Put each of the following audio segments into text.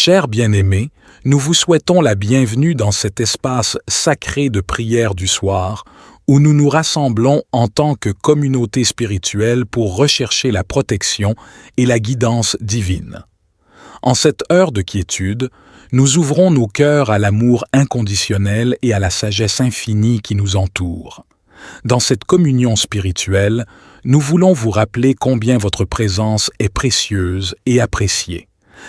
Chers bien-aimés, nous vous souhaitons la bienvenue dans cet espace sacré de prière du soir, où nous nous rassemblons en tant que communauté spirituelle pour rechercher la protection et la guidance divine. En cette heure de quiétude, nous ouvrons nos cœurs à l'amour inconditionnel et à la sagesse infinie qui nous entoure. Dans cette communion spirituelle, nous voulons vous rappeler combien votre présence est précieuse et appréciée.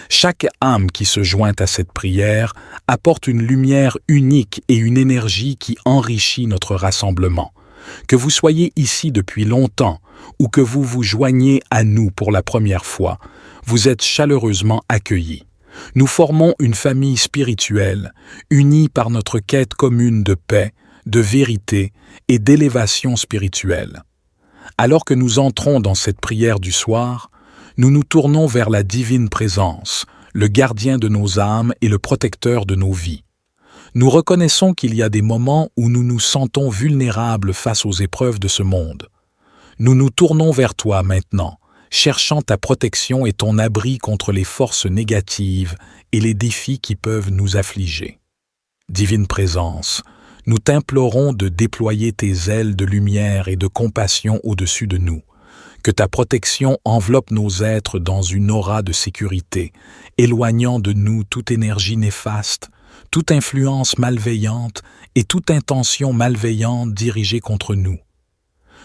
Chaque âme qui se joint à cette prière apporte une lumière unique et une énergie qui enrichit notre rassemblement. Que vous soyez ici depuis longtemps ou que vous vous joigniez à nous pour la première fois, vous êtes chaleureusement accueillis. Nous formons une famille spirituelle, unie par notre quête commune de paix, de vérité et d'élévation spirituelle. Alors que nous entrons dans cette prière du soir, nous nous tournons vers la divine présence, le gardien de nos âmes et le protecteur de nos vies. Nous reconnaissons qu'il y a des moments où nous nous sentons vulnérables face aux épreuves de ce monde. Nous nous tournons vers toi maintenant, cherchant ta protection et ton abri contre les forces négatives et les défis qui peuvent nous affliger. Divine présence, nous t'implorons de déployer tes ailes de lumière et de compassion au-dessus de nous. Que ta protection enveloppe nos êtres dans une aura de sécurité, éloignant de nous toute énergie néfaste, toute influence malveillante et toute intention malveillante dirigée contre nous.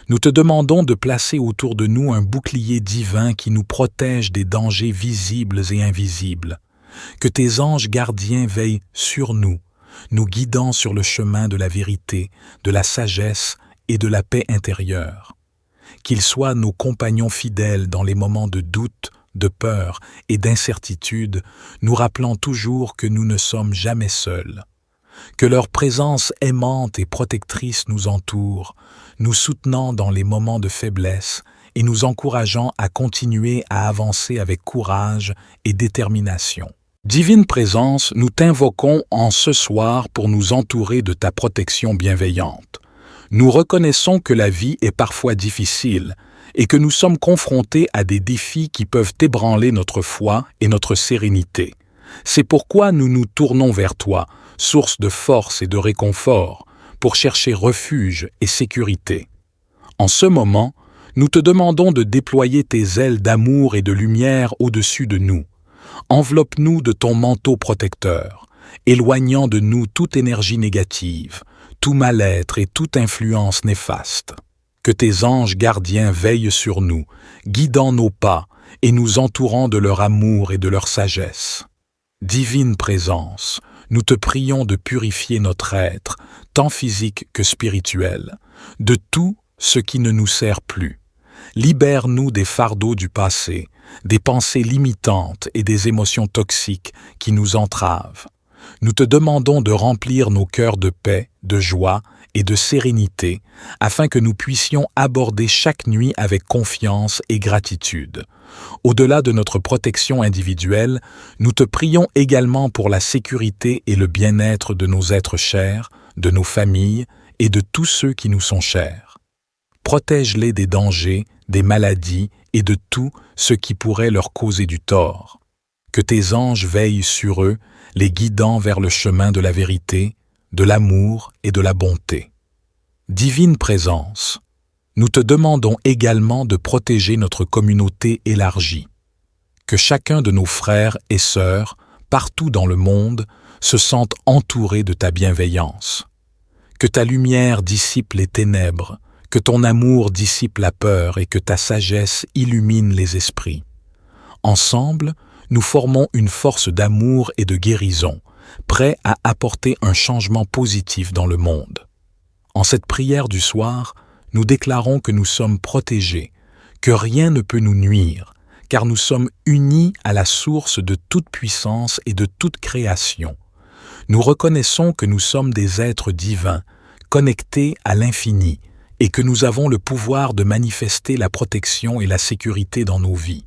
Nous te demandons de placer autour de nous un bouclier divin qui nous protège des dangers visibles et invisibles. Que tes anges gardiens veillent sur nous, nous guidant sur le chemin de la vérité, de la sagesse et de la paix intérieure. Qu'ils soient nos compagnons fidèles dans les moments de doute, de peur et d'incertitude, nous rappelant toujours que nous ne sommes jamais seuls. Que leur présence aimante et protectrice nous entoure, nous soutenant dans les moments de faiblesse et nous encourageant à continuer à avancer avec courage et détermination. Divine présence, nous t'invoquons en ce soir pour nous entourer de ta protection bienveillante. Nous reconnaissons que la vie est parfois difficile et que nous sommes confrontés à des défis qui peuvent ébranler notre foi et notre sérénité. C'est pourquoi nous nous tournons vers toi, source de force et de réconfort, pour chercher refuge et sécurité. En ce moment, nous te demandons de déployer tes ailes d'amour et de lumière au-dessus de nous. Enveloppe-nous de ton manteau protecteur, éloignant de nous toute énergie négative, tout mal-être et toute influence néfaste. Que tes anges gardiens veillent sur nous, guidant nos pas et nous entourant de leur amour et de leur sagesse. Divine présence, nous te prions de purifier notre être, tant physique que spirituel, de tout ce qui ne nous sert plus. Libère-nous des fardeaux du passé, des pensées limitantes et des émotions toxiques qui nous entravent. Nous te demandons de remplir nos cœurs de paix, de joie et de sérénité, afin que nous puissions aborder chaque nuit avec confiance et gratitude. Au-delà de notre protection individuelle, nous te prions également pour la sécurité et le bien-être de nos êtres chers, de nos familles et de tous ceux qui nous sont chers. Protège-les des dangers, des maladies et de tout ce qui pourrait leur causer du tort. Que tes anges veillent sur eux, les guidant vers le chemin de la vérité, de l'amour et de la bonté. Divine présence, nous te demandons également de protéger notre communauté élargie. Que chacun de nos frères et sœurs, partout dans le monde, se sente entouré de ta bienveillance. Que ta lumière dissipe les ténèbres, que ton amour dissipe la peur et que ta sagesse illumine les esprits. Ensemble, nous formons une force d'amour et de guérison, prêts à apporter un changement positif dans le monde. En cette prière du soir, nous déclarons que nous sommes protégés, que rien ne peut nous nuire, car nous sommes unis à la source de toute puissance et de toute création. Nous reconnaissons que nous sommes des êtres divins, connectés à l'infini, et que nous avons le pouvoir de manifester la protection et la sécurité dans nos vies.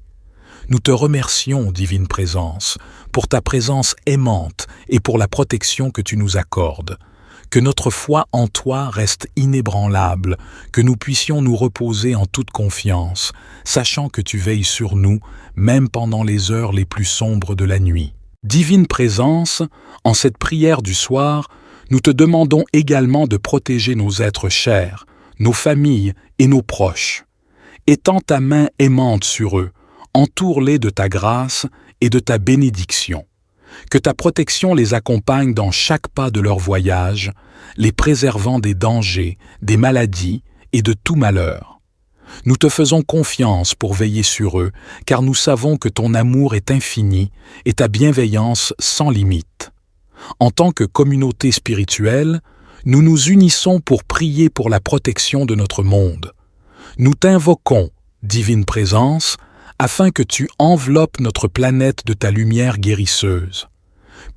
Nous te remercions, divine présence, pour ta présence aimante et pour la protection que tu nous accordes. Que notre foi en toi reste inébranlable, que nous puissions nous reposer en toute confiance, sachant que tu veilles sur nous, même pendant les heures les plus sombres de la nuit. Divine Présence, en cette prière du soir, nous te demandons également de protéger nos êtres chers, nos familles et nos proches. Étends ta main aimante sur eux, entoure-les de ta grâce et de ta bénédiction. Que ta protection les accompagne dans chaque pas de leur voyage, les préservant des dangers, des maladies et de tout malheur. Nous te faisons confiance pour veiller sur eux, car nous savons que ton amour est infini et ta bienveillance sans limite. En tant que communauté spirituelle, nous nous unissons pour prier pour la protection de notre monde. Nous t'invoquons, Divine Présence, afin que tu enveloppes notre planète de ta lumière guérisseuse.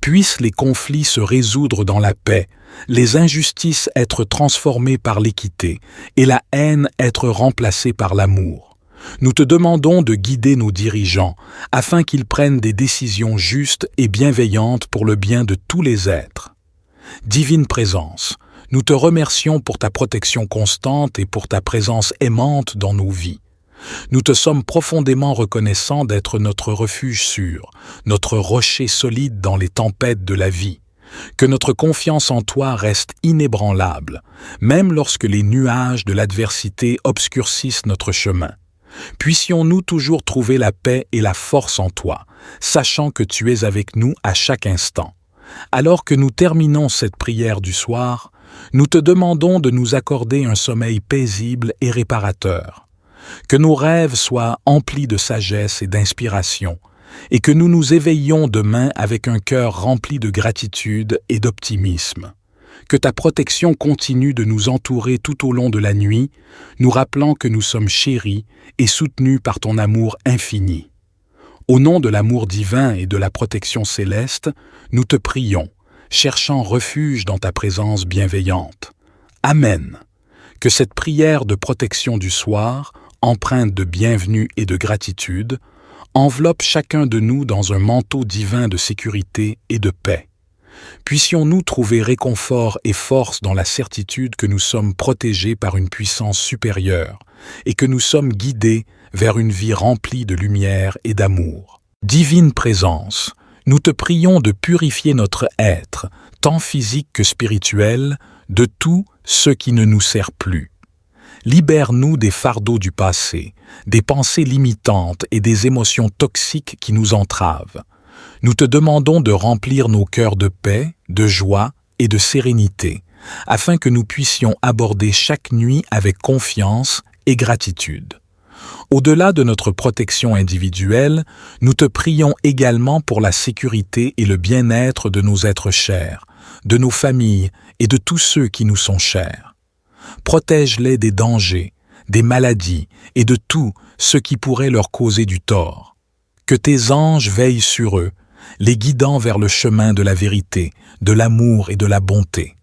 Puissent les conflits se résoudre dans la paix, les injustices être transformées par l'équité et la haine être remplacée par l'amour. Nous te demandons de guider nos dirigeants afin qu'ils prennent des décisions justes et bienveillantes pour le bien de tous les êtres. Divine Présence, nous te remercions pour ta protection constante et pour ta présence aimante dans nos vies. Nous te sommes profondément reconnaissants d'être notre refuge sûr, notre rocher solide dans les tempêtes de la vie. Que notre confiance en toi reste inébranlable, même lorsque les nuages de l'adversité obscurcissent notre chemin. Puissions-nous toujours trouver la paix et la force en toi, sachant que tu es avec nous à chaque instant. Alors que nous terminons cette prière du soir, nous te demandons de nous accorder un sommeil paisible et réparateur. Que nos rêves soient emplis de sagesse et d'inspiration, et que nous nous éveillions demain avec un cœur rempli de gratitude et d'optimisme. Que ta protection continue de nous entourer tout au long de la nuit, nous rappelant que nous sommes chéris et soutenus par ton amour infini. Au nom de l'amour divin et de la protection céleste, nous te prions, cherchant refuge dans ta présence bienveillante. Amen. Que cette prière de protection du soir, empreinte de bienvenue et de gratitude, enveloppe chacun de nous dans un manteau divin de sécurité et de paix. Puissions-nous trouver réconfort et force dans la certitude que nous sommes protégés par une puissance supérieure et que nous sommes guidés vers une vie remplie de lumière et d'amour. Divine Présence, nous te prions de purifier notre être, tant physique que spirituel, de tout ce qui ne nous sert plus. Libère-nous des fardeaux du passé, des pensées limitantes et des émotions toxiques qui nous entravent. Nous te demandons de remplir nos cœurs de paix, de joie et de sérénité, afin que nous puissions aborder chaque nuit avec confiance et gratitude. Au-delà de notre protection individuelle, nous te prions également pour la sécurité et le bien-être de nos êtres chers, de nos familles et de tous ceux qui nous sont chers. Protège-les des dangers, des maladies et de tout ce qui pourrait leur causer du tort. Que tes anges veillent sur eux, les guidant vers le chemin de la vérité, de l'amour et de la bonté.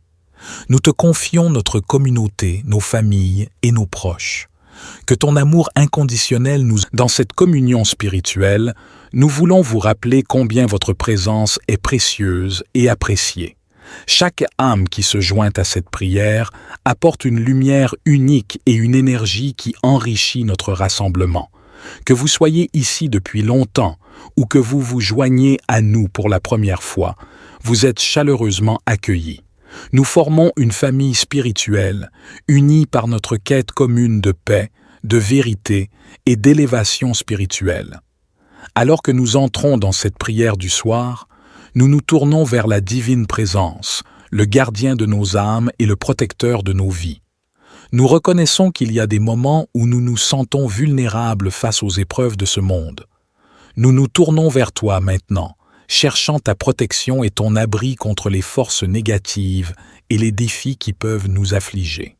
Nous te confions notre communauté, nos familles et nos proches. Que ton amour inconditionnel nous... Dans cette communion spirituelle, nous voulons vous rappeler combien votre présence est précieuse et appréciée. Chaque âme qui se joint à cette prière apporte une lumière unique et une énergie qui enrichit notre rassemblement. Que vous soyez ici depuis longtemps ou que vous vous joignez à nous pour la première fois, vous êtes chaleureusement accueillis. Nous formons une famille spirituelle, unie par notre quête commune de paix, de vérité et d'élévation spirituelle. Alors que nous entrons dans cette prière du soir, nous nous tournons vers la divine présence, le gardien de nos âmes et le protecteur de nos vies. Nous reconnaissons qu'il y a des moments où nous nous sentons vulnérables face aux épreuves de ce monde. Nous nous tournons vers toi maintenant, cherchant ta protection et ton abri contre les forces négatives et les défis qui peuvent nous affliger.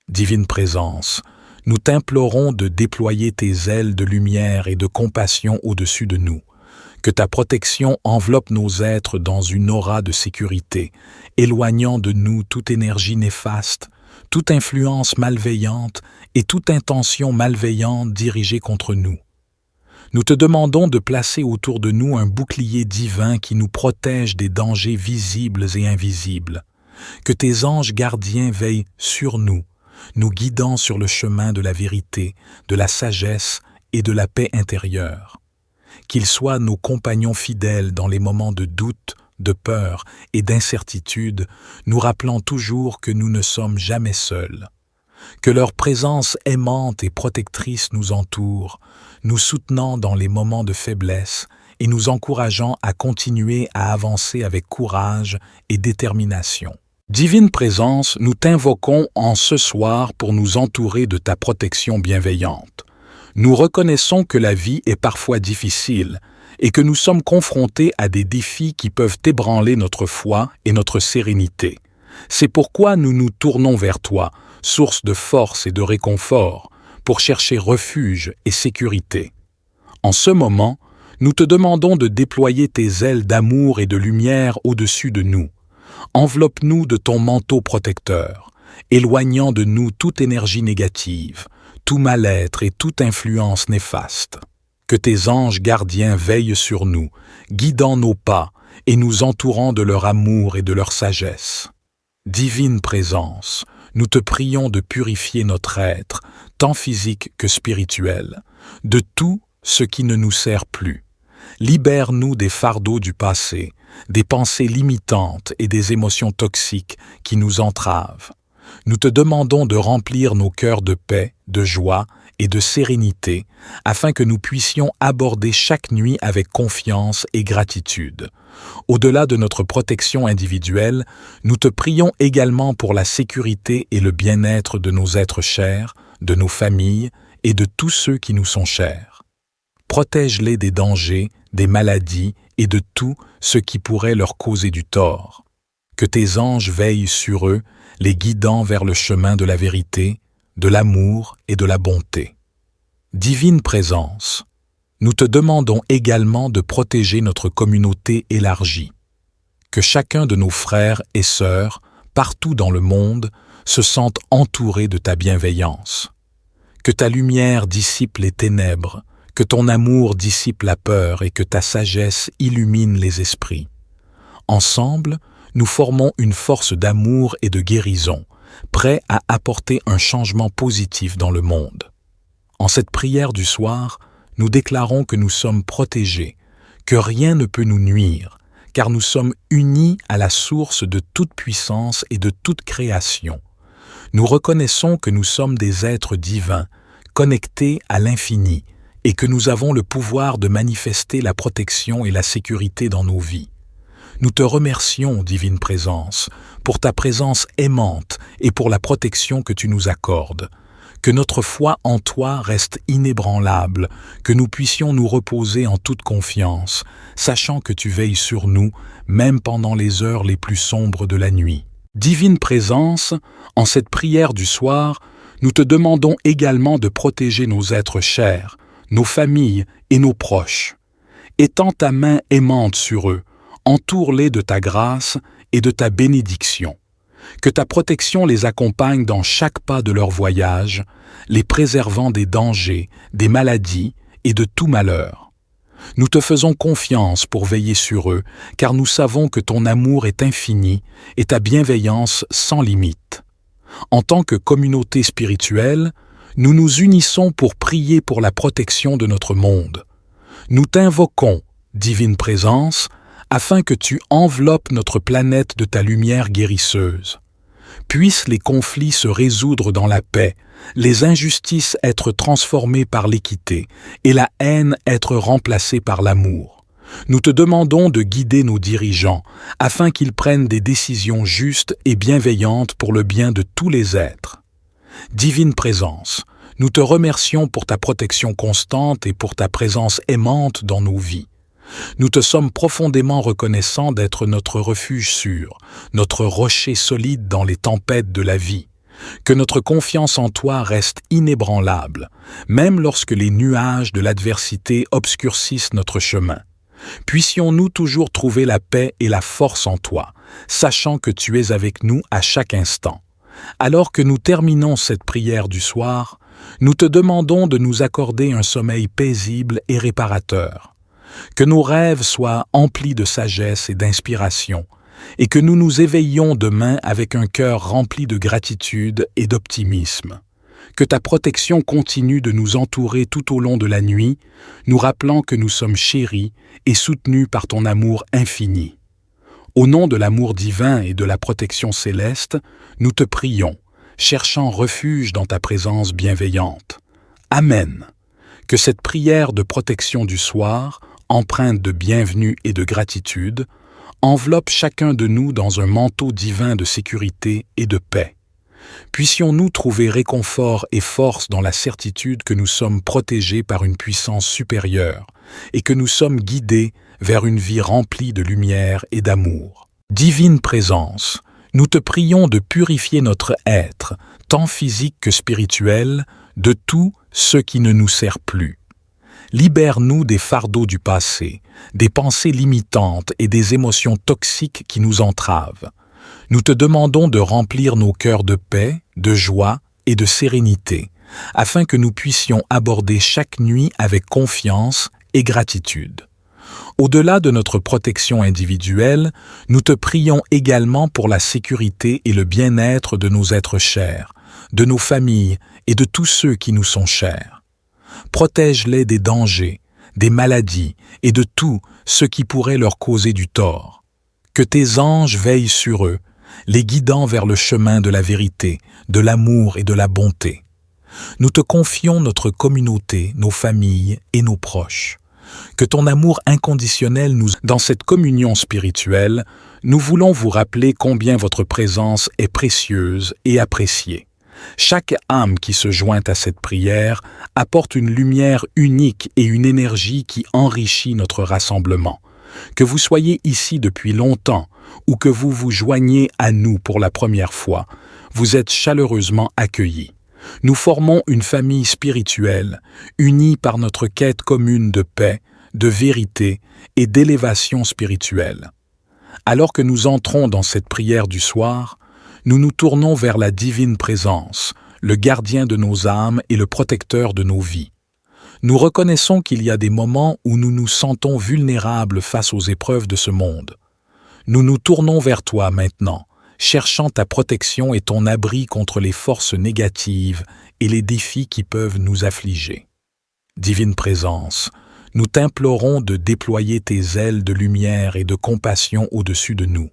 Divine présence, nous t'implorons de déployer tes ailes de lumière et de compassion au-dessus de nous. Que ta protection enveloppe nos êtres dans une aura de sécurité, éloignant de nous toute énergie néfaste, toute influence malveillante et toute intention malveillante dirigée contre nous. Nous te demandons de placer autour de nous un bouclier divin qui nous protège des dangers visibles et invisibles. Que tes anges gardiens veillent sur nous, nous guidant sur le chemin de la vérité, de la sagesse et de la paix intérieure. qu'ils soient nos compagnons fidèles dans les moments de doute, de peur et d'incertitude, nous rappelant toujours que nous ne sommes jamais seuls. Que leur présence aimante et protectrice nous entoure, nous soutenant dans les moments de faiblesse et nous encourageant à continuer à avancer avec courage et détermination. Divine Présence, nous t'invoquons en ce soir pour nous entourer de ta protection bienveillante. Nous reconnaissons que la vie est parfois difficile et que nous sommes confrontés à des défis qui peuvent ébranler notre foi et notre sérénité. C'est pourquoi nous nous tournons vers toi, source de force et de réconfort, pour chercher refuge et sécurité. En ce moment, nous te demandons de déployer tes ailes d'amour et de lumière au-dessus de nous. Enveloppe-nous de ton manteau protecteur, éloignant de nous toute énergie négative, tout mal-être et toute influence néfaste. Que tes anges gardiens veillent sur nous, guidant nos pas et nous entourant de leur amour et de leur sagesse. Divine Présence, nous te prions de purifier notre être, tant physique que spirituel, de tout ce qui ne nous sert plus. Libère-nous des fardeaux du passé, des pensées limitantes et des émotions toxiques qui nous entravent. Nous te demandons de remplir nos cœurs de paix, de joie et de sérénité, afin que nous puissions aborder chaque nuit avec confiance et gratitude. Au-delà de notre protection individuelle, nous te prions également pour la sécurité et le bien-être de nos êtres chers, de nos familles et de tous ceux qui nous sont chers. Protège-les des dangers, des maladies et de tout ce qui pourrait leur causer du tort. Que tes anges veillent sur eux, les guidant vers le chemin de la vérité, de l'amour et de la bonté. Divine Présence, nous te demandons également de protéger notre communauté élargie. Que chacun de nos frères et sœurs, partout dans le monde, se sente entouré de ta bienveillance. Que ta lumière dissipe les ténèbres, que ton amour dissipe la peur et que ta sagesse illumine les esprits. Ensemble, nous formons une force d'amour et de guérison, prêts à apporter un changement positif dans le monde. En cette prière du soir, nous déclarons que nous sommes protégés, que rien ne peut nous nuire, car nous sommes unis à la source de toute puissance et de toute création. Nous reconnaissons que nous sommes des êtres divins, connectés à l'infini, et que nous avons le pouvoir de manifester la protection et la sécurité dans nos vies. Nous te remercions, Divine Présence, pour ta présence aimante et pour la protection que tu nous accordes. Que notre foi en toi reste inébranlable, que nous puissions nous reposer en toute confiance, sachant que tu veilles sur nous, même pendant les heures les plus sombres de la nuit. Divine Présence, en cette prière du soir, nous te demandons également de protéger nos êtres chers, nos familles et nos proches. Étends ta main aimante sur eux, entoure-les de ta grâce et de ta bénédiction. Que ta protection les accompagne dans chaque pas de leur voyage, les préservant des dangers, des maladies et de tout malheur. Nous te faisons confiance pour veiller sur eux, car nous savons que ton amour est infini et ta bienveillance sans limite. En tant que communauté spirituelle, nous nous unissons pour prier pour la protection de notre monde. Nous t'invoquons, Divine Présence, afin que tu enveloppes notre planète de ta lumière guérisseuse. Puissent les conflits se résoudre dans la paix, les injustices être transformées par l'équité et la haine être remplacée par l'amour. Nous te demandons de guider nos dirigeants afin qu'ils prennent des décisions justes et bienveillantes pour le bien de tous les êtres. Divine Présence, nous te remercions pour ta protection constante et pour ta présence aimante dans nos vies. Nous te sommes profondément reconnaissants d'être notre refuge sûr, notre rocher solide dans les tempêtes de la vie. Que notre confiance en toi reste inébranlable, même lorsque les nuages de l'adversité obscurcissent notre chemin. Puissions-nous toujours trouver la paix et la force en toi, sachant que tu es avec nous à chaque instant. Alors que nous terminons cette prière du soir, nous te demandons de nous accorder un sommeil paisible et réparateur. Que nos rêves soient emplis de sagesse et d'inspiration, et que nous nous éveillions demain avec un cœur rempli de gratitude et d'optimisme. Que ta protection continue de nous entourer tout au long de la nuit, nous rappelant que nous sommes chéris et soutenus par ton amour infini. Au nom de l'amour divin et de la protection céleste, nous te prions, cherchant refuge dans ta présence bienveillante. Amen. Que cette prière de protection du soir, empreinte de bienvenue et de gratitude, enveloppe chacun de nous dans un manteau divin de sécurité et de paix. Puissions-nous trouver réconfort et force dans la certitude que nous sommes protégés par une puissance supérieure et que nous sommes guidés vers une vie remplie de lumière et d'amour. Divine Présence, nous te prions de purifier notre être, tant physique que spirituel, de tout ce qui ne nous sert plus. Libère-nous des fardeaux du passé, des pensées limitantes et des émotions toxiques qui nous entravent. Nous te demandons de remplir nos cœurs de paix, de joie et de sérénité, afin que nous puissions aborder chaque nuit avec confiance et gratitude. Au-delà de notre protection individuelle, nous te prions également pour la sécurité et le bien-être de nos êtres chers, de nos familles et de tous ceux qui nous sont chers. Protège-les des dangers, des maladies et de tout ce qui pourrait leur causer du tort. Que tes anges veillent sur eux, les guidant vers le chemin de la vérité, de l'amour et de la bonté. Nous te confions notre communauté, nos familles et nos proches. Que ton amour inconditionnel nous... Dans cette communion spirituelle, nous voulons vous rappeler combien votre présence est précieuse et appréciée. Chaque âme qui se joint à cette prière apporte une lumière unique et une énergie qui enrichit notre rassemblement. Que vous soyez ici depuis longtemps ou que vous vous joignez à nous pour la première fois, vous êtes chaleureusement accueillis. Nous formons une famille spirituelle, unie par notre quête commune de paix, de vérité et d'élévation spirituelle. Alors que nous entrons dans cette prière du soir, nous nous tournons vers la divine présence, le gardien de nos âmes et le protecteur de nos vies. Nous reconnaissons qu'il y a des moments où nous nous sentons vulnérables face aux épreuves de ce monde. Nous nous tournons vers toi maintenant, cherchant ta protection et ton abri contre les forces négatives et les défis qui peuvent nous affliger. Divine Présence, nous t'implorons de déployer tes ailes de lumière et de compassion au-dessus de nous.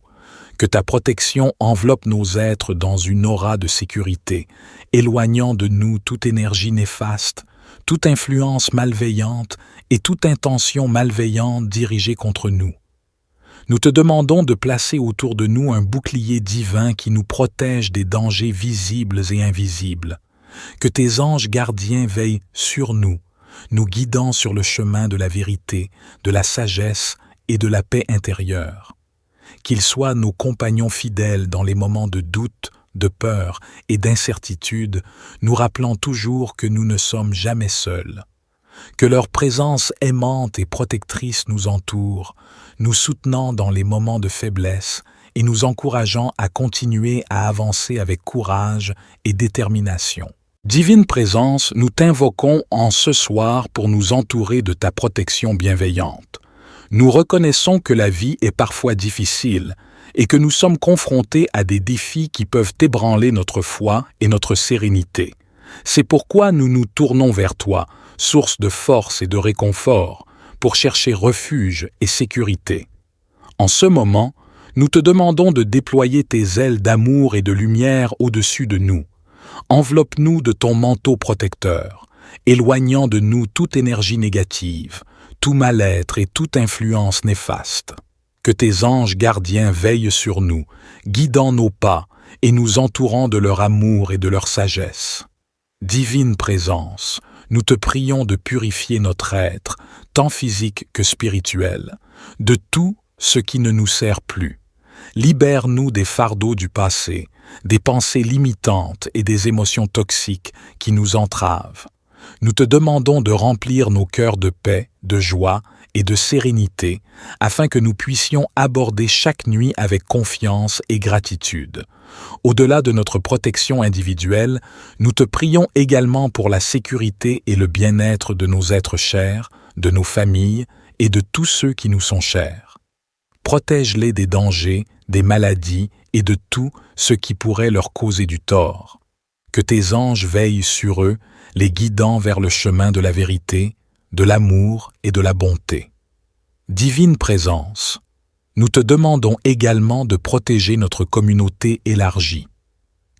Que ta protection enveloppe nos êtres dans une aura de sécurité, éloignant de nous toute énergie néfaste, toute influence malveillante et toute intention malveillante dirigée contre nous. Nous te demandons de placer autour de nous un bouclier divin qui nous protège des dangers visibles et invisibles. Que tes anges gardiens veillent sur nous, nous guidant sur le chemin de la vérité, de la sagesse et de la paix intérieure. Qu'ils soient nos compagnons fidèles dans les moments de doute, de peur et d'incertitude, nous rappelant toujours que nous ne sommes jamais seuls. Que leur présence aimante et protectrice nous entoure, nous soutenant dans les moments de faiblesse et nous encourageant à continuer à avancer avec courage et détermination. Divine Présence, nous t'invoquons en ce soir pour nous entourer de ta protection bienveillante. Nous reconnaissons que la vie est parfois difficile et que nous sommes confrontés à des défis qui peuvent ébranler notre foi et notre sérénité. C'est pourquoi nous nous tournons vers toi, source de force et de réconfort, pour chercher refuge et sécurité. En ce moment, nous te demandons de déployer tes ailes d'amour et de lumière au-dessus de nous. Enveloppe-nous de ton manteau protecteur, éloignant de nous toute énergie négative, tout mal-être et toute influence néfaste. Que tes anges gardiens veillent sur nous, guidant nos pas et nous entourant de leur amour et de leur sagesse. Divine Présence, nous te prions de purifier notre être, tant physique que spirituel, de tout ce qui ne nous sert plus. Libère-nous des fardeaux du passé, des pensées limitantes et des émotions toxiques qui nous entravent. Nous te demandons de remplir nos cœurs de paix, de joie et de sérénité, afin que nous puissions aborder chaque nuit avec confiance et gratitude. Au-delà de notre protection individuelle, nous te prions également pour la sécurité et le bien-être de nos êtres chers, de nos familles et de tous ceux qui nous sont chers. Protège-les des dangers, des maladies et de tout ce qui pourrait leur causer du tort. Que tes anges veillent sur eux, les guidant vers le chemin de la vérité, de l'amour et de la bonté. Divine Présence, nous te demandons également de protéger notre communauté élargie.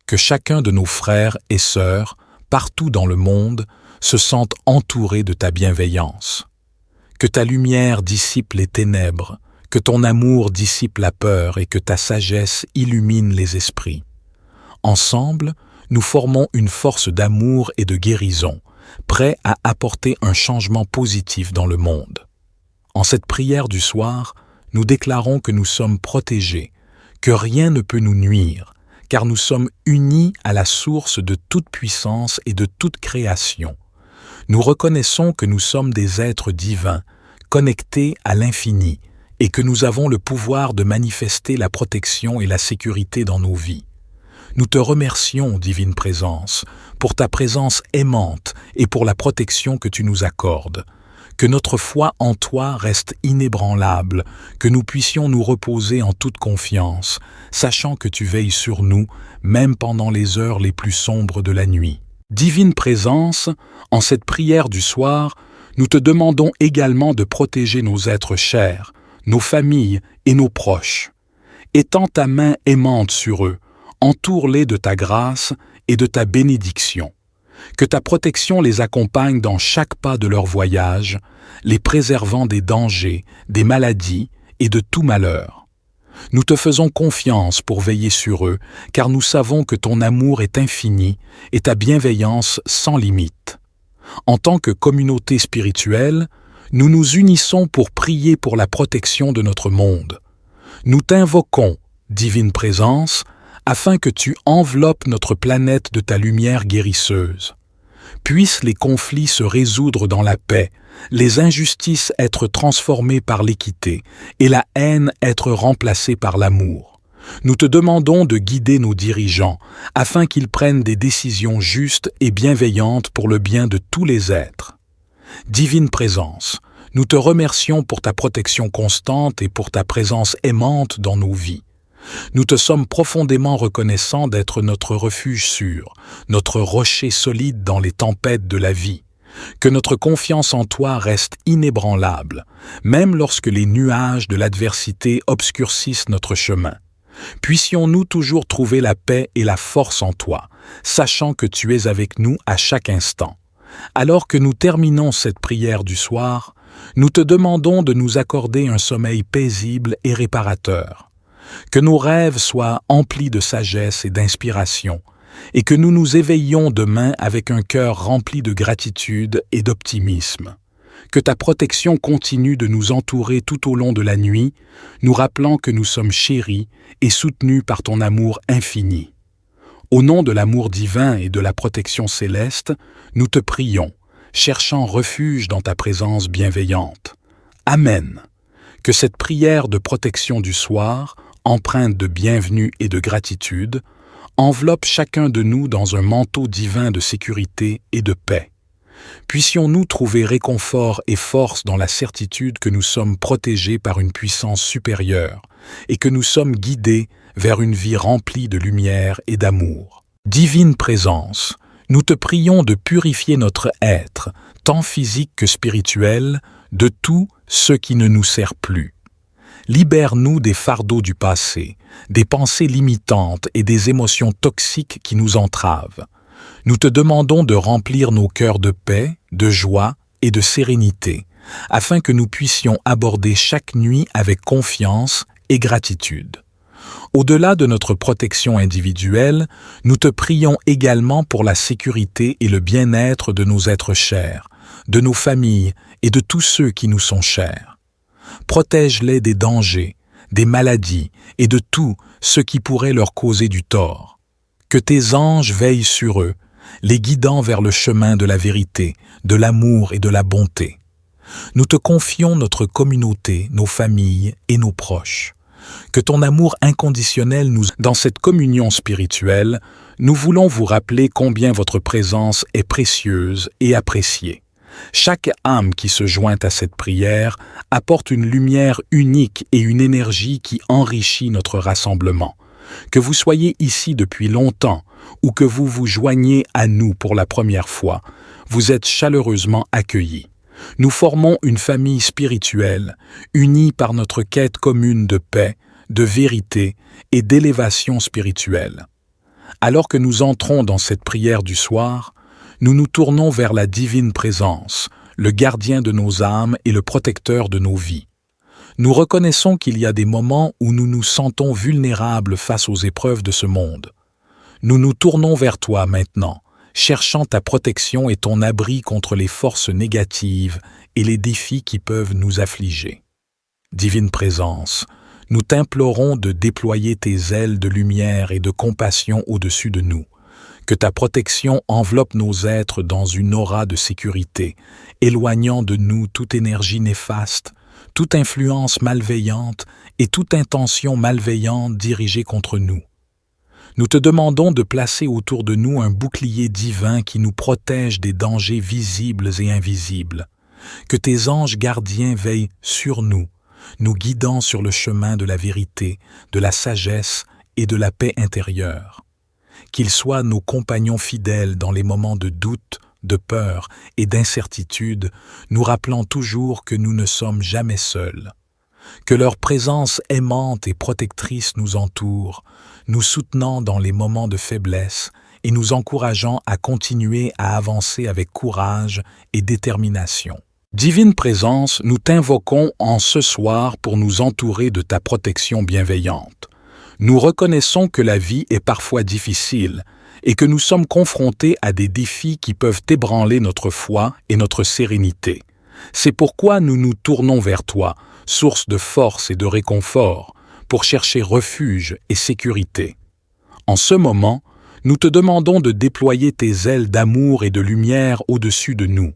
Que chacun de nos frères et sœurs, partout dans le monde, se sente entouré de ta bienveillance. Que ta lumière dissipe les ténèbres, que ton amour dissipe la peur et que ta sagesse illumine les esprits. Ensemble, nous formons une force d'amour et de guérison, prêts à apporter un changement positif dans le monde. En cette prière du soir, nous déclarons que nous sommes protégés, que rien ne peut nous nuire, car nous sommes unis à la source de toute puissance et de toute création. Nous reconnaissons que nous sommes des êtres divins, connectés à l'infini, et que nous avons le pouvoir de manifester la protection et la sécurité dans nos vies. Nous te remercions, Divine Présence, pour ta présence aimante et pour la protection que tu nous accordes. Que notre foi en toi reste inébranlable, que nous puissions nous reposer en toute confiance, sachant que tu veilles sur nous, même pendant les heures les plus sombres de la nuit. Divine Présence, en cette prière du soir, nous te demandons également de protéger nos êtres chers, nos familles et nos proches. Étends ta main aimante sur eux, entoure-les de ta grâce et de ta bénédiction. Que ta protection les accompagne dans chaque pas de leur voyage, les préservant des dangers, des maladies et de tout malheur. Nous te faisons confiance pour veiller sur eux, car nous savons que ton amour est infini et ta bienveillance sans limite. En tant que communauté spirituelle, nous nous unissons pour prier pour la protection de notre monde. Nous t'invoquons, Divine Présence, afin que tu enveloppes notre planète de ta lumière guérisseuse. Puissent les conflits se résoudre dans la paix, les injustices être transformées par l'équité et la haine être remplacée par l'amour. Nous te demandons de guider nos dirigeants afin qu'ils prennent des décisions justes et bienveillantes pour le bien de tous les êtres. Divine Présence, nous te remercions pour ta protection constante et pour ta présence aimante dans nos vies. Nous te sommes profondément reconnaissants d'être notre refuge sûr, notre rocher solide dans les tempêtes de la vie. Que notre confiance en toi reste inébranlable, même lorsque les nuages de l'adversité obscurcissent notre chemin. Puissions-nous toujours trouver la paix et la force en toi, sachant que tu es avec nous à chaque instant. Alors que nous terminons cette prière du soir, nous te demandons de nous accorder un sommeil paisible et réparateur. Que nos rêves soient emplis de sagesse et d'inspiration, et que nous nous éveillions demain avec un cœur rempli de gratitude et d'optimisme. Que ta protection continue de nous entourer tout au long de la nuit, nous rappelant que nous sommes chéris et soutenus par ton amour infini. Au nom de l'amour divin et de la protection céleste, nous te prions, cherchant refuge dans ta présence bienveillante. Amen. Que cette prière de protection du soir, empreinte de bienvenue et de gratitude, enveloppe chacun de nous dans un manteau divin de sécurité et de paix. Puissions-nous trouver réconfort et force dans la certitude que nous sommes protégés par une puissance supérieure et que nous sommes guidés vers une vie remplie de lumière et d'amour. Divine Présence, nous te prions de purifier notre être, tant physique que spirituel, de tout ce qui ne nous sert plus. Libère-nous des fardeaux du passé, des pensées limitantes et des émotions toxiques qui nous entravent. Nous te demandons de remplir nos cœurs de paix, de joie et de sérénité, afin que nous puissions aborder chaque nuit avec confiance et gratitude. Au-delà de notre protection individuelle, nous te prions également pour la sécurité et le bien-être de nos êtres chers, de nos familles et de tous ceux qui nous sont chers. Protège-les des dangers, des maladies et de tout ce qui pourrait leur causer du tort. Que tes anges veillent sur eux, les guidant vers le chemin de la vérité, de l'amour et de la bonté. Nous te confions notre communauté, nos familles et nos proches. Que ton amour inconditionnel dans cette communion spirituelle, nous voulons vous rappeler combien votre présence est précieuse et appréciée. Chaque âme qui se joint à cette prière apporte une lumière unique et une énergie qui enrichit notre rassemblement. Que vous soyez ici depuis longtemps ou que vous vous joignez à nous pour la première fois, vous êtes chaleureusement accueillis. Nous formons une famille spirituelle, unie par notre quête commune de paix, de vérité et d'élévation spirituelle. Alors que nous entrons dans cette prière du soir, nous nous tournons vers la divine présence, le gardien de nos âmes et le protecteur de nos vies. Nous reconnaissons qu'il y a des moments où nous nous sentons vulnérables face aux épreuves de ce monde. Nous nous tournons vers toi maintenant, cherchant ta protection et ton abri contre les forces négatives et les défis qui peuvent nous affliger. Divine présence, nous t'implorons de déployer tes ailes de lumière et de compassion au-dessus de nous. Que ta protection enveloppe nos êtres dans une aura de sécurité, éloignant de nous toute énergie néfaste, toute influence malveillante et toute intention malveillante dirigée contre nous. Nous te demandons de placer autour de nous un bouclier divin qui nous protège des dangers visibles et invisibles. Que tes anges gardiens veillent sur nous, nous guidant sur le chemin de la vérité, de la sagesse et de la paix intérieure. Qu'ils soient nos compagnons fidèles dans les moments de doute, de peur et d'incertitude, nous rappelant toujours que nous ne sommes jamais seuls. Que leur présence aimante et protectrice nous entoure, nous soutenant dans les moments de faiblesse et nous encourageant à continuer à avancer avec courage et détermination. Divine présence, nous t'invoquons en ce soir pour nous entourer de ta protection bienveillante. Nous reconnaissons que la vie est parfois difficile et que nous sommes confrontés à des défis qui peuvent ébranler notre foi et notre sérénité. C'est pourquoi nous nous tournons vers toi, source de force et de réconfort, pour chercher refuge et sécurité. En ce moment, nous te demandons de déployer tes ailes d'amour et de lumière au-dessus de nous.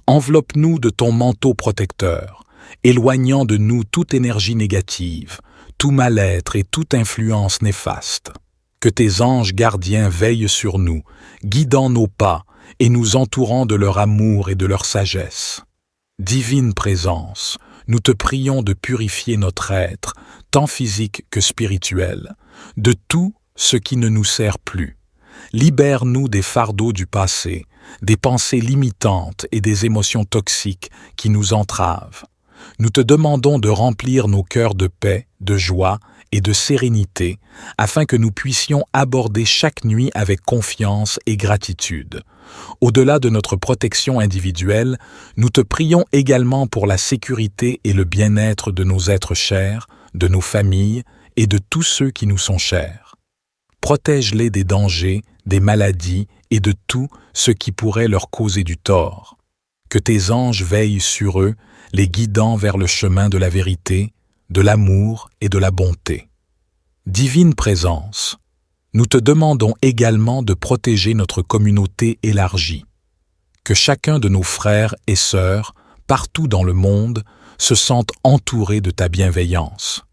Enveloppe-nous de ton manteau protecteur, éloignant de nous toute énergie négative, tout mal-être et toute influence néfaste. Que tes anges gardiens veillent sur nous, guidant nos pas et nous entourant de leur amour et de leur sagesse. Divine présence, nous te prions de purifier notre être, tant physique que spirituel, de tout ce qui ne nous sert plus. Libère-nous des fardeaux du passé, des pensées limitantes et des émotions toxiques qui nous entravent. Nous te demandons de remplir nos cœurs de paix, de joie et de sérénité, afin que nous puissions aborder chaque nuit avec confiance et gratitude. Au-delà de notre protection individuelle, nous te prions également pour la sécurité et le bien-être de nos êtres chers, de nos familles et de tous ceux qui nous sont chers. Protège-les des dangers, des maladies et de tout ce qui pourrait leur causer du tort. Que tes anges veillent sur eux, les guidant vers le chemin de la vérité, de l'amour et de la bonté. Divine présence, nous te demandons également de protéger notre communauté élargie. Que chacun de nos frères et sœurs, partout dans le monde, se sente entouré de ta bienveillance.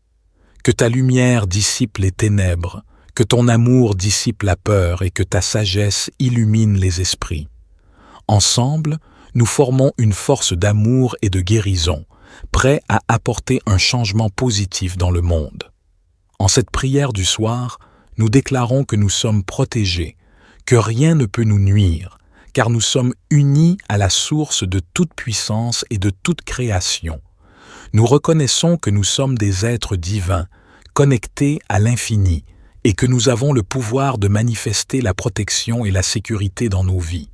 Que ta lumière dissipe les ténèbres, que ton amour dissipe la peur et que ta sagesse illumine les esprits. Ensemble, nous formons une force d'amour et de guérison, prêts à apporter un changement positif dans le monde. En cette prière du soir, nous déclarons que nous sommes protégés, que rien ne peut nous nuire, car nous sommes unis à la source de toute puissance et de toute création. Nous reconnaissons que nous sommes des êtres divins, connectés à l'infini, et que nous avons le pouvoir de manifester la protection et la sécurité dans nos vies.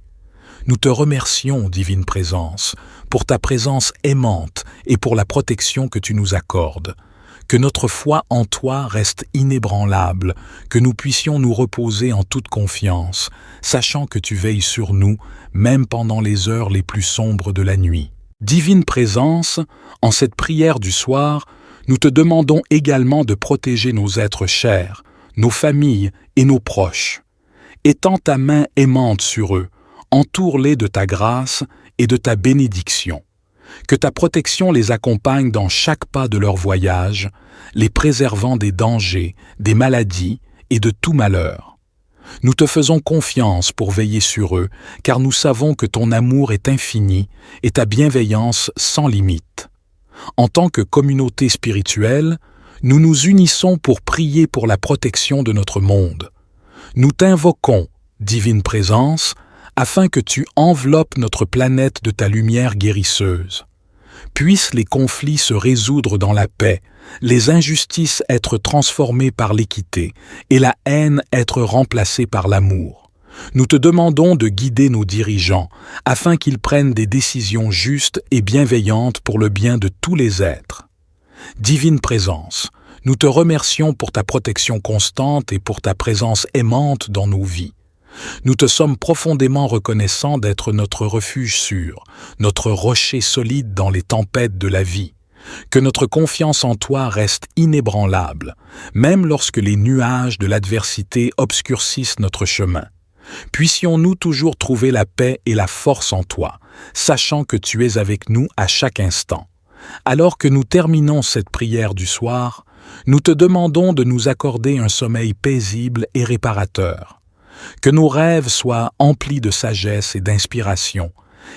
Nous te remercions, divine présence, pour ta présence aimante et pour la protection que tu nous accordes. Que notre foi en toi reste inébranlable, que nous puissions nous reposer en toute confiance, sachant que tu veilles sur nous, même pendant les heures les plus sombres de la nuit. Divine présence, en cette prière du soir, nous te demandons également de protéger nos êtres chers, nos familles et nos proches. Étends ta main aimante sur eux, entoure-les de ta grâce et de ta bénédiction. Que ta protection les accompagne dans chaque pas de leur voyage, les préservant des dangers, des maladies et de tout malheur. Nous te faisons confiance pour veiller sur eux, car nous savons que ton amour est infini et ta bienveillance sans limite. En tant que communauté spirituelle, nous nous unissons pour prier pour la protection de notre monde. Nous t'invoquons, divine présence, afin que tu enveloppes notre planète de ta lumière guérisseuse. Puissent les conflits se résoudre dans la paix, les injustices être transformées par l'équité et la haine être remplacée par l'amour. Nous te demandons de guider nos dirigeants afin qu'ils prennent des décisions justes et bienveillantes pour le bien de tous les êtres. Divine présence, nous te remercions pour ta protection constante et pour ta présence aimante dans nos vies. Nous te sommes profondément reconnaissants d'être notre refuge sûr, notre rocher solide dans les tempêtes de la vie. Que notre confiance en toi reste inébranlable, même lorsque les nuages de l'adversité obscurcissent notre chemin. Puissions-nous toujours trouver la paix et la force en toi, sachant que tu es avec nous à chaque instant. Alors que nous terminons cette prière du soir, nous te demandons de nous accorder un sommeil paisible et réparateur. Que nos rêves soient emplis de sagesse et d'inspiration,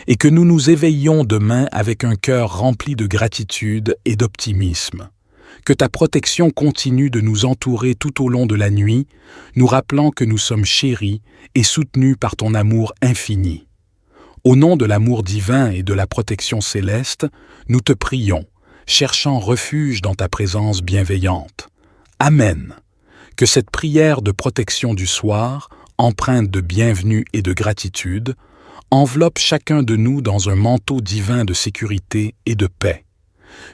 et que nous nous éveillions demain avec un cœur rempli de gratitude et d'optimisme. Que ta protection continue de nous entourer tout au long de la nuit, nous rappelant que nous sommes chéris et soutenus par ton amour infini. Au nom de l'amour divin et de la protection céleste, nous te prions, cherchant refuge dans ta présence bienveillante. Amen. Que cette prière de protection du soir, empreinte de bienvenue et de gratitude, enveloppe chacun de nous dans un manteau divin de sécurité et de paix.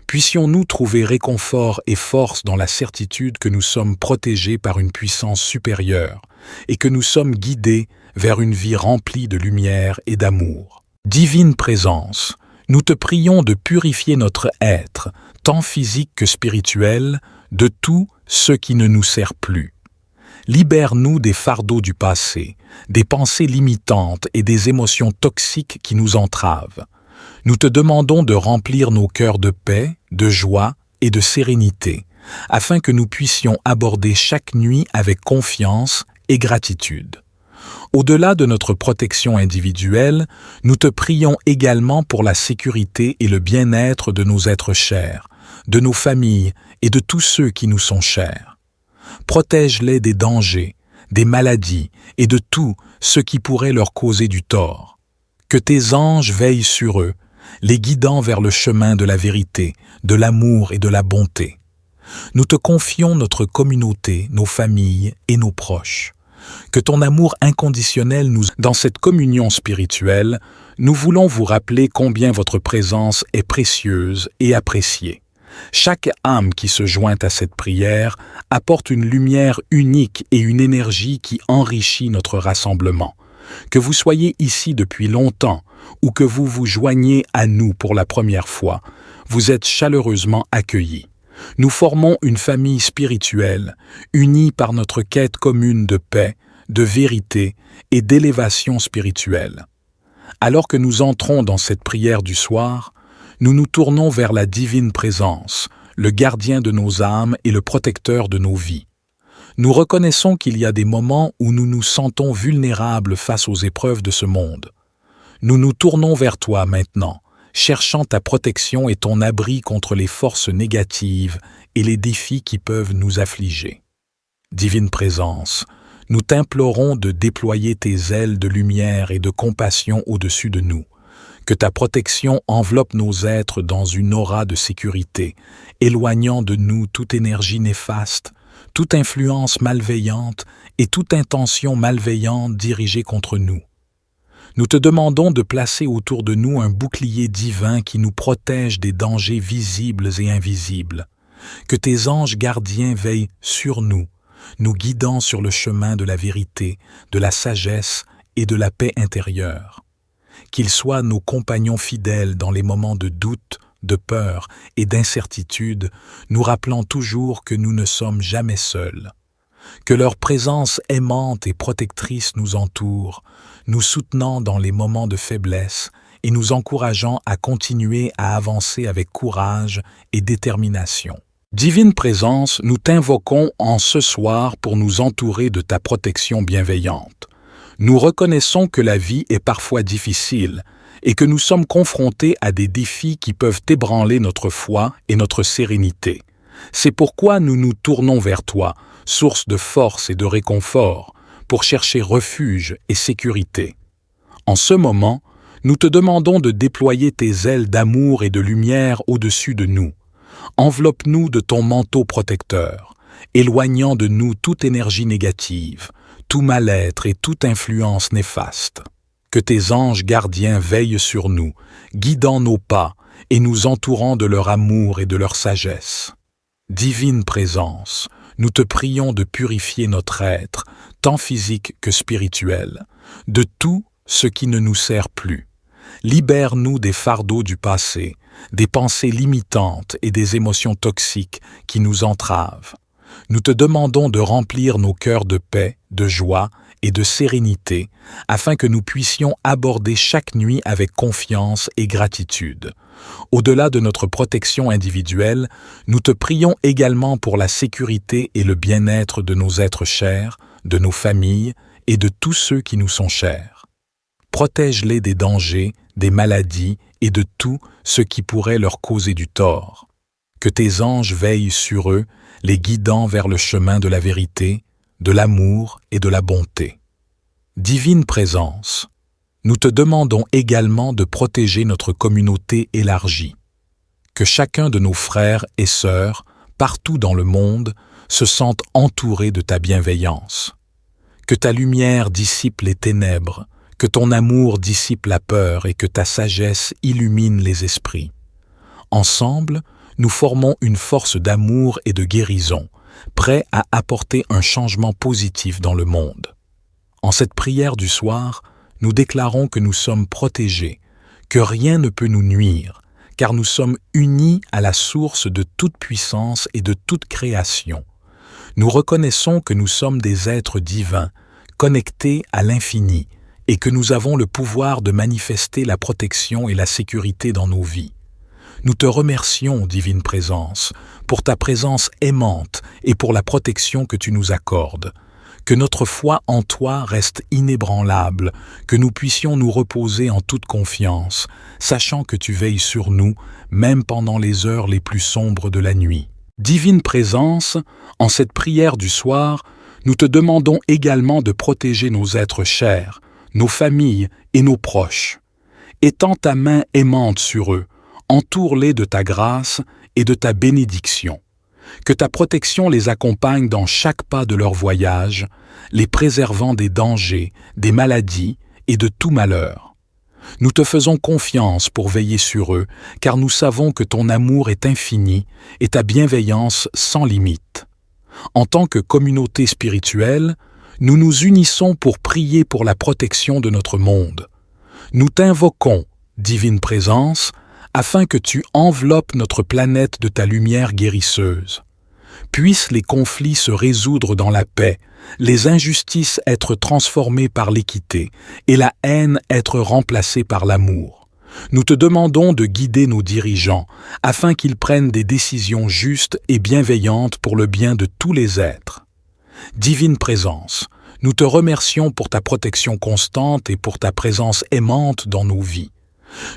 Puissions-nous trouver réconfort et force dans la certitude que nous sommes protégés par une puissance supérieure et que nous sommes guidés vers une vie remplie de lumière et d'amour. Divine présence, nous te prions de purifier notre être, tant physique que spirituel, de tout ce qui ne nous sert plus. Libère-nous des fardeaux du passé, des pensées limitantes et des émotions toxiques qui nous entravent. Nous te demandons de remplir nos cœurs de paix, de joie et de sérénité, afin que nous puissions aborder chaque nuit avec confiance et gratitude. Au-delà de notre protection individuelle, nous te prions également pour la sécurité et le bien-être de nos êtres chers, de nos familles et de tous ceux qui nous sont chers. Protège-les des dangers, des maladies et de tout ce qui pourrait leur causer du tort. Que tes anges veillent sur eux, les guidant vers le chemin de la vérité, de l'amour et de la bonté. Nous te confions notre communauté, nos familles et nos proches. Que ton amour inconditionnel nous... Dans cette communion spirituelle, nous voulons vous rappeler combien votre présence est précieuse et appréciée. Chaque âme qui se joint à cette prière apporte une lumière unique et une énergie qui enrichit notre rassemblement. Que vous soyez ici depuis longtemps ou que vous vous joigniez à nous pour la première fois, vous êtes chaleureusement accueillis. Nous formons une famille spirituelle, unie par notre quête commune de paix, de vérité et d'élévation spirituelle. Alors que nous entrons dans cette prière du soir, nous nous tournons vers la divine présence, le gardien de nos âmes et le protecteur de nos vies. Nous reconnaissons qu'il y a des moments où nous nous sentons vulnérables face aux épreuves de ce monde. Nous nous tournons vers toi maintenant, cherchant ta protection et ton abri contre les forces négatives et les défis qui peuvent nous affliger. Divine présence, nous t'implorons de déployer tes ailes de lumière et de compassion au-dessus de nous. Que ta protection enveloppe nos êtres dans une aura de sécurité, éloignant de nous toute énergie néfaste, toute influence malveillante et toute intention malveillante dirigée contre nous. Nous te demandons de placer autour de nous un bouclier divin qui nous protège des dangers visibles et invisibles. Que tes anges gardiens veillent sur nous, nous guidant sur le chemin de la vérité, de la sagesse et de la paix intérieure. Qu'ils soient nos compagnons fidèles dans les moments de doute, de peur et d'incertitude, nous rappelant toujours que nous ne sommes jamais seuls. Que leur présence aimante et protectrice nous entoure, nous soutenant dans les moments de faiblesse et nous encourageant à continuer à avancer avec courage et détermination. Divine présence, nous t'invoquons en ce soir pour nous entourer de ta protection bienveillante. Nous reconnaissons que la vie est parfois difficile et que nous sommes confrontés à des défis qui peuvent ébranler notre foi et notre sérénité. C'est pourquoi nous nous tournons vers toi, source de force et de réconfort, pour chercher refuge et sécurité. En ce moment, nous te demandons de déployer tes ailes d'amour et de lumière au-dessus de nous. Enveloppe-nous de ton manteau protecteur, éloignant de nous toute énergie négative, tout mal-être et toute influence néfaste. Que tes anges gardiens veillent sur nous, guidant nos pas et nous entourant de leur amour et de leur sagesse. Divine présence, nous te prions de purifier notre être, tant physique que spirituel, de tout ce qui ne nous sert plus. Libère-nous des fardeaux du passé, des pensées limitantes et des émotions toxiques qui nous entravent. Nous te demandons de remplir nos cœurs de paix, de joie et de sérénité, afin que nous puissions aborder chaque nuit avec confiance et gratitude. Au-delà de notre protection individuelle, nous te prions également pour la sécurité et le bien-être de nos êtres chers, de nos familles et de tous ceux qui nous sont chers. Protège-les des dangers, des maladies et de tout ce qui pourrait leur causer du tort. Que tes anges veillent sur eux, les guidant vers le chemin de la vérité, de l'amour et de la bonté. Divine présence, nous te demandons également de protéger notre communauté élargie. Que chacun de nos frères et sœurs, partout dans le monde, se sente entouré de ta bienveillance. Que ta lumière dissipe les ténèbres, que ton amour dissipe la peur et que ta sagesse illumine les esprits. Ensemble, nous formons une force d'amour et de guérison, prêts à apporter un changement positif dans le monde. En cette prière du soir, nous déclarons que nous sommes protégés, que rien ne peut nous nuire, car nous sommes unis à la source de toute puissance et de toute création. Nous reconnaissons que nous sommes des êtres divins, connectés à l'infini, et que nous avons le pouvoir de manifester la protection et la sécurité dans nos vies. Nous te remercions, Divine Présence, pour ta présence aimante et pour la protection que tu nous accordes. Que notre foi en toi reste inébranlable, que nous puissions nous reposer en toute confiance, sachant que tu veilles sur nous, même pendant les heures les plus sombres de la nuit. Divine Présence, en cette prière du soir, nous te demandons également de protéger nos êtres chers, nos familles et nos proches. Étends ta main aimante sur eux, entoure-les de ta grâce et de ta bénédiction. Que ta protection les accompagne dans chaque pas de leur voyage, les préservant des dangers, des maladies et de tout malheur. Nous te faisons confiance pour veiller sur eux, car nous savons que ton amour est infini et ta bienveillance sans limite. En tant que communauté spirituelle, nous nous unissons pour prier pour la protection de notre monde. Nous t'invoquons, Divine Présence, afin que tu enveloppes notre planète de ta lumière guérisseuse. Puissent les conflits se résoudre dans la paix, les injustices être transformées par l'équité et la haine être remplacée par l'amour. Nous te demandons de guider nos dirigeants afin qu'ils prennent des décisions justes et bienveillantes pour le bien de tous les êtres. Divine Présence, nous te remercions pour ta protection constante et pour ta présence aimante dans nos vies.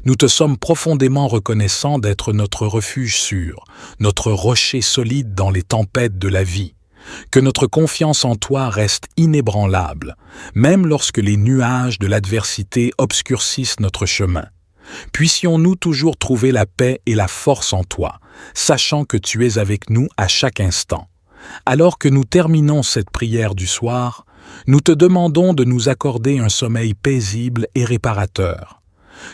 Nous te sommes profondément reconnaissants d'être notre refuge sûr, notre rocher solide dans les tempêtes de la vie. Que notre confiance en toi reste inébranlable, même lorsque les nuages de l'adversité obscurcissent notre chemin. Puissions-nous toujours trouver la paix et la force en toi, sachant que tu es avec nous à chaque instant. Alors que nous terminons cette prière du soir, nous te demandons de nous accorder un sommeil paisible et réparateur.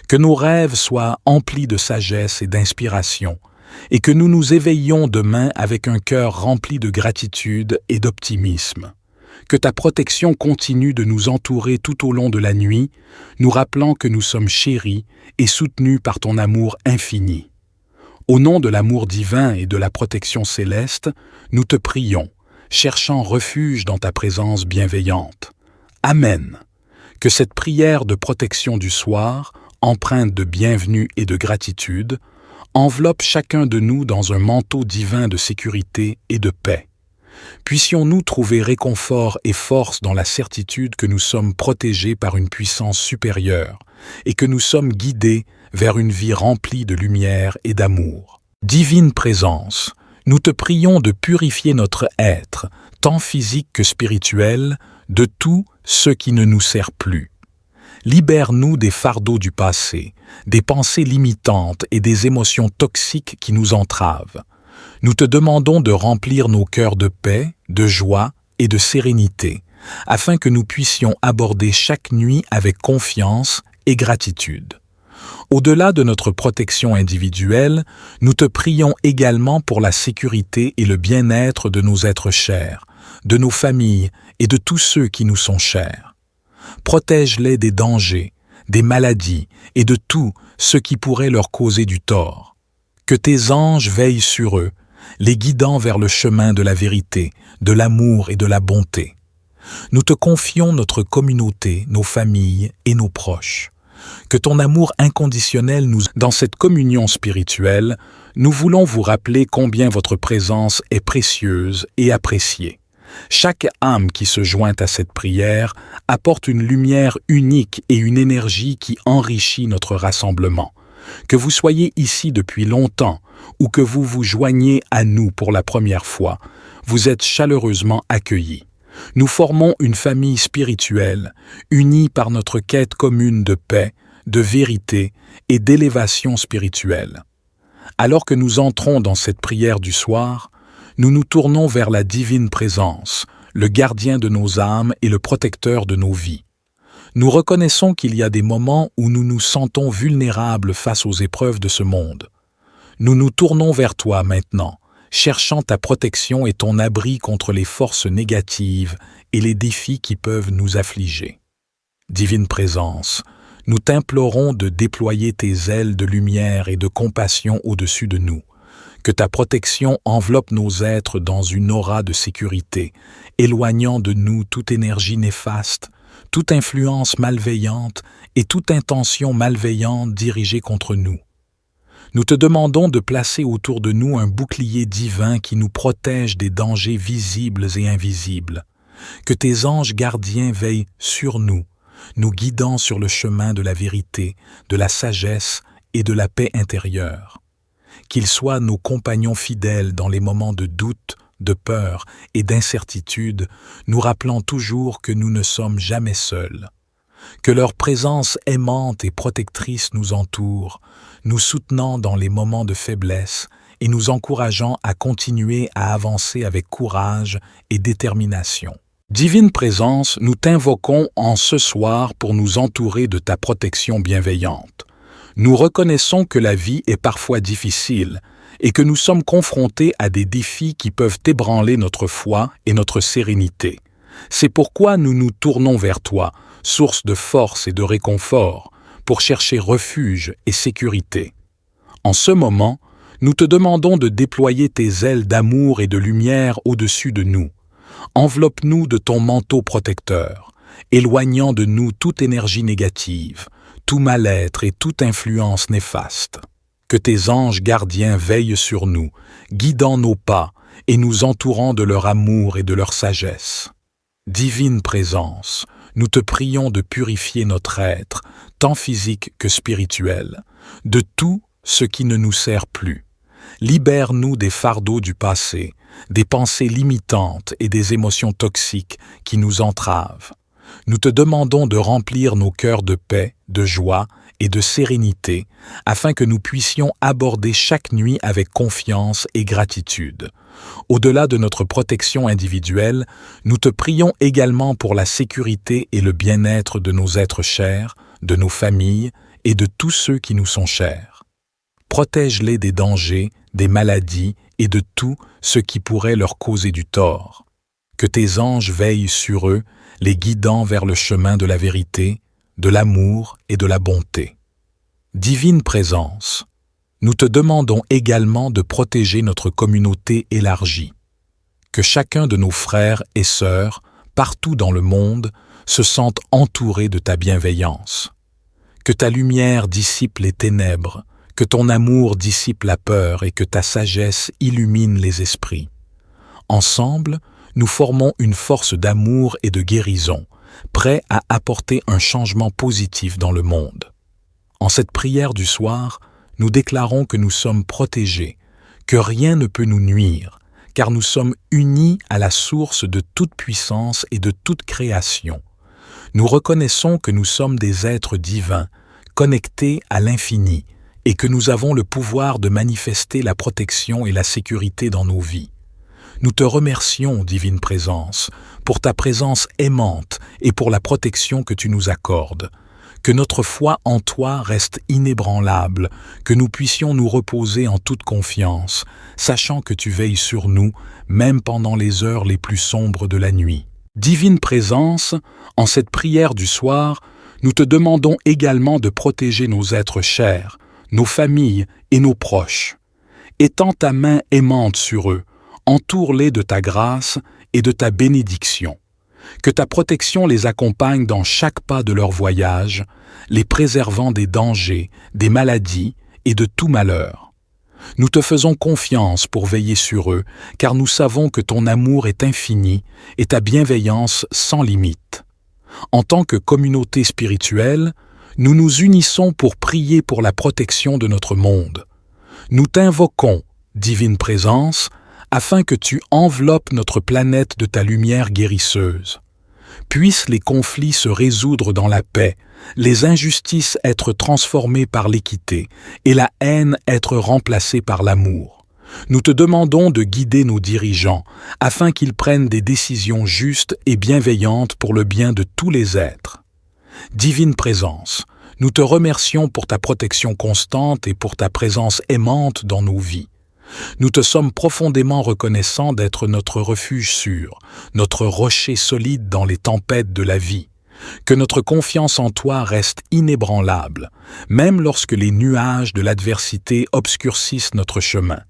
Que nos rêves soient emplis de sagesse et d'inspiration, et que nous nous éveillions demain avec un cœur rempli de gratitude et d'optimisme. Que ta protection continue de nous entourer tout au long de la nuit, nous rappelant que nous sommes chéris et soutenus par ton amour infini. Au nom de l'amour divin et de la protection céleste, nous te prions, cherchant refuge dans ta présence bienveillante. Amen. Que cette prière de protection du soir, empreinte de bienvenue et de gratitude, enveloppe chacun de nous dans un manteau divin de sécurité et de paix. Puissions-nous trouver réconfort et force dans la certitude que nous sommes protégés par une puissance supérieure et que nous sommes guidés vers une vie remplie de lumière et d'amour. Divine Présence, nous te prions de purifier notre être, tant physique que spirituel, de tout ce qui ne nous sert plus. Libère-nous des fardeaux du passé, des pensées limitantes et des émotions toxiques qui nous entravent. Nous te demandons de remplir nos cœurs de paix, de joie et de sérénité, afin que nous puissions aborder chaque nuit avec confiance et gratitude. Au-delà de notre protection individuelle, nous te prions également pour la sécurité et le bien-être de nos êtres chers, de nos familles et de tous ceux qui nous sont chers. Protège-les des dangers, des maladies et de tout ce qui pourrait leur causer du tort. Que tes anges veillent sur eux, les guidant vers le chemin de la vérité, de l'amour et de la bonté. Nous te confions notre communauté, nos familles et nos proches. Que ton amour inconditionnel nous... Dans cette communion spirituelle, nous voulons vous rappeler combien votre présence est précieuse et appréciée. Chaque âme qui se joint à cette prière apporte une lumière unique et une énergie qui enrichit notre rassemblement. Que vous soyez ici depuis longtemps ou que vous vous joigniez à nous pour la première fois, vous êtes chaleureusement accueillis. Nous formons une famille spirituelle, unie par notre quête commune de paix, de vérité et d'élévation spirituelle. Alors que nous entrons dans cette prière du soir, nous nous tournons vers la divine présence, le gardien de nos âmes et le protecteur de nos vies. Nous reconnaissons qu'il y a des moments où nous nous sentons vulnérables face aux épreuves de ce monde. Nous nous tournons vers toi maintenant, cherchant ta protection et ton abri contre les forces négatives et les défis qui peuvent nous affliger. Divine présence, nous t'implorons de déployer tes ailes de lumière et de compassion au-dessus de nous. Que ta protection enveloppe nos êtres dans une aura de sécurité, éloignant de nous toute énergie néfaste, toute influence malveillante et toute intention malveillante dirigée contre nous. Nous te demandons de placer autour de nous un bouclier divin qui nous protège des dangers visibles et invisibles. Que tes anges gardiens veillent sur nous, nous guidant sur le chemin de la vérité, de la sagesse et de la paix intérieure. Qu'ils soient nos compagnons fidèles dans les moments de doute, de peur et d'incertitude, nous rappelant toujours que nous ne sommes jamais seuls. Que leur présence aimante et protectrice nous entoure, nous soutenant dans les moments de faiblesse et nous encourageant à continuer à avancer avec courage et détermination. Divine présence, nous t'invoquons en ce soir pour nous entourer de ta protection bienveillante. Nous reconnaissons que la vie est parfois difficile et que nous sommes confrontés à des défis qui peuvent ébranler notre foi et notre sérénité. C'est pourquoi nous nous tournons vers toi, source de force et de réconfort, pour chercher refuge et sécurité. En ce moment, nous te demandons de déployer tes ailes d'amour et de lumière au-dessus de nous. Enveloppe-nous de ton manteau protecteur, éloignant de nous toute énergie négative, tout mal-être et toute influence néfaste. Que tes anges gardiens veillent sur nous, guidant nos pas et nous entourant de leur amour et de leur sagesse. Divine présence, nous te prions de purifier notre être, tant physique que spirituel, de tout ce qui ne nous sert plus. Libère-nous des fardeaux du passé, des pensées limitantes et des émotions toxiques qui nous entravent. Nous te demandons de remplir nos cœurs de paix, de joie et de sérénité, afin que nous puissions aborder chaque nuit avec confiance et gratitude. Au-delà de notre protection individuelle, nous te prions également pour la sécurité et le bien-être de nos êtres chers, de nos familles et de tous ceux qui nous sont chers. Protège-les des dangers, des maladies et de tout ce qui pourrait leur causer du tort. Que tes anges veillent sur eux, les guidant vers le chemin de la vérité, de l'amour et de la bonté. Divine présence, nous te demandons également de protéger notre communauté élargie. Que chacun de nos frères et sœurs, partout dans le monde, se sente entouré de ta bienveillance. Que ta lumière dissipe les ténèbres, que ton amour dissipe la peur et que ta sagesse illumine les esprits. Ensemble, nous formons une force d'amour et de guérison, prêts à apporter un changement positif dans le monde. En cette prière du soir, nous déclarons que nous sommes protégés, que rien ne peut nous nuire, car nous sommes unis à la source de toute puissance et de toute création. Nous reconnaissons que nous sommes des êtres divins, connectés à l'infini, et que nous avons le pouvoir de manifester la protection et la sécurité dans nos vies. Nous te remercions, Divine Présence, pour ta présence aimante et pour la protection que tu nous accordes. Que notre foi en toi reste inébranlable, que nous puissions nous reposer en toute confiance, sachant que tu veilles sur nous, même pendant les heures les plus sombres de la nuit. Divine Présence, en cette prière du soir, nous te demandons également de protéger nos êtres chers, nos familles et nos proches. Étends ta main aimante sur eux, entoure-les de ta grâce et de ta bénédiction. Que ta protection les accompagne dans chaque pas de leur voyage, les préservant des dangers, des maladies et de tout malheur. Nous te faisons confiance pour veiller sur eux, car nous savons que ton amour est infini et ta bienveillance sans limite. En tant que communauté spirituelle, nous nous unissons pour prier pour la protection de notre monde. Nous t'invoquons, Divine Présence, afin que tu enveloppes notre planète de ta lumière guérisseuse. Puissent les conflits se résoudre dans la paix, les injustices être transformées par l'équité et la haine être remplacée par l'amour. Nous te demandons de guider nos dirigeants afin qu'ils prennent des décisions justes et bienveillantes pour le bien de tous les êtres. Divine Présence, nous te remercions pour ta protection constante et pour ta présence aimante dans nos vies. Nous te sommes profondément reconnaissants d'être notre refuge sûr, notre rocher solide dans les tempêtes de la vie. Que notre confiance en toi reste inébranlable, même lorsque les nuages de l'adversité obscurcissent notre chemin.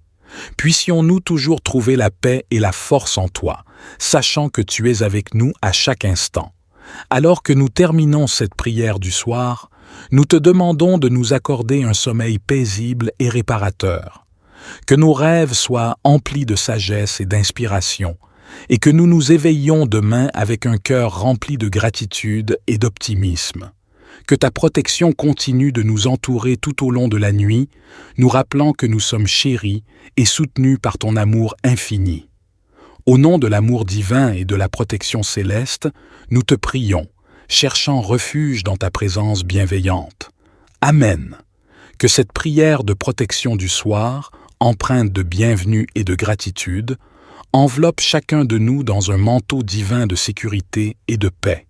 Puissions-nous toujours trouver la paix et la force en toi, sachant que tu es avec nous à chaque instant. Alors que nous terminons cette prière du soir, nous te demandons de nous accorder un sommeil paisible et réparateur. Que nos rêves soient emplis de sagesse et d'inspiration, et que nous nous éveillions demain avec un cœur rempli de gratitude et d'optimisme. Que ta protection continue de nous entourer tout au long de la nuit, nous rappelant que nous sommes chéris et soutenus par ton amour infini. Au nom de l'amour divin et de la protection céleste, nous te prions, cherchant refuge dans ta présence bienveillante. Amen. Que cette prière de protection du soir, empreinte de bienvenue et de gratitude, enveloppe chacun de nous dans un manteau divin de sécurité et de paix.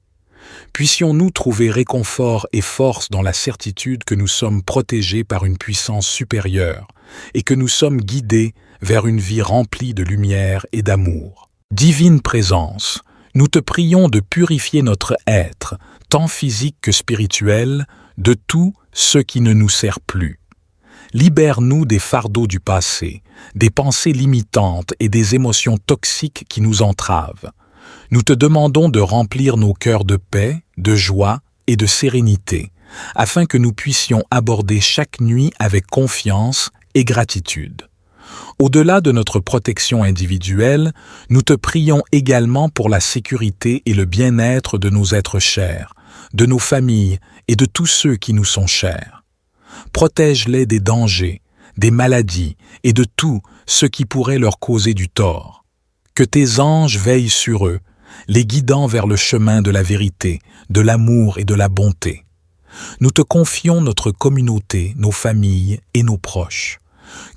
Puissions-nous trouver réconfort et force dans la certitude que nous sommes protégés par une puissance supérieure et que nous sommes guidés vers une vie remplie de lumière et d'amour. Divine Présence, nous te prions de purifier notre être, tant physique que spirituel, de tout ce qui ne nous sert plus. Libère-nous des fardeaux du passé, des pensées limitantes et des émotions toxiques qui nous entravent. Nous te demandons de remplir nos cœurs de paix, de joie et de sérénité, afin que nous puissions aborder chaque nuit avec confiance et gratitude. Au-delà de notre protection individuelle, nous te prions également pour la sécurité et le bien-être de nos êtres chers, de nos familles et de tous ceux qui nous sont chers. Protège-les des dangers, des maladies et de tout ce qui pourrait leur causer du tort. Que tes anges veillent sur eux, les guidant vers le chemin de la vérité, de l'amour et de la bonté. Nous te confions notre communauté, nos familles et nos proches.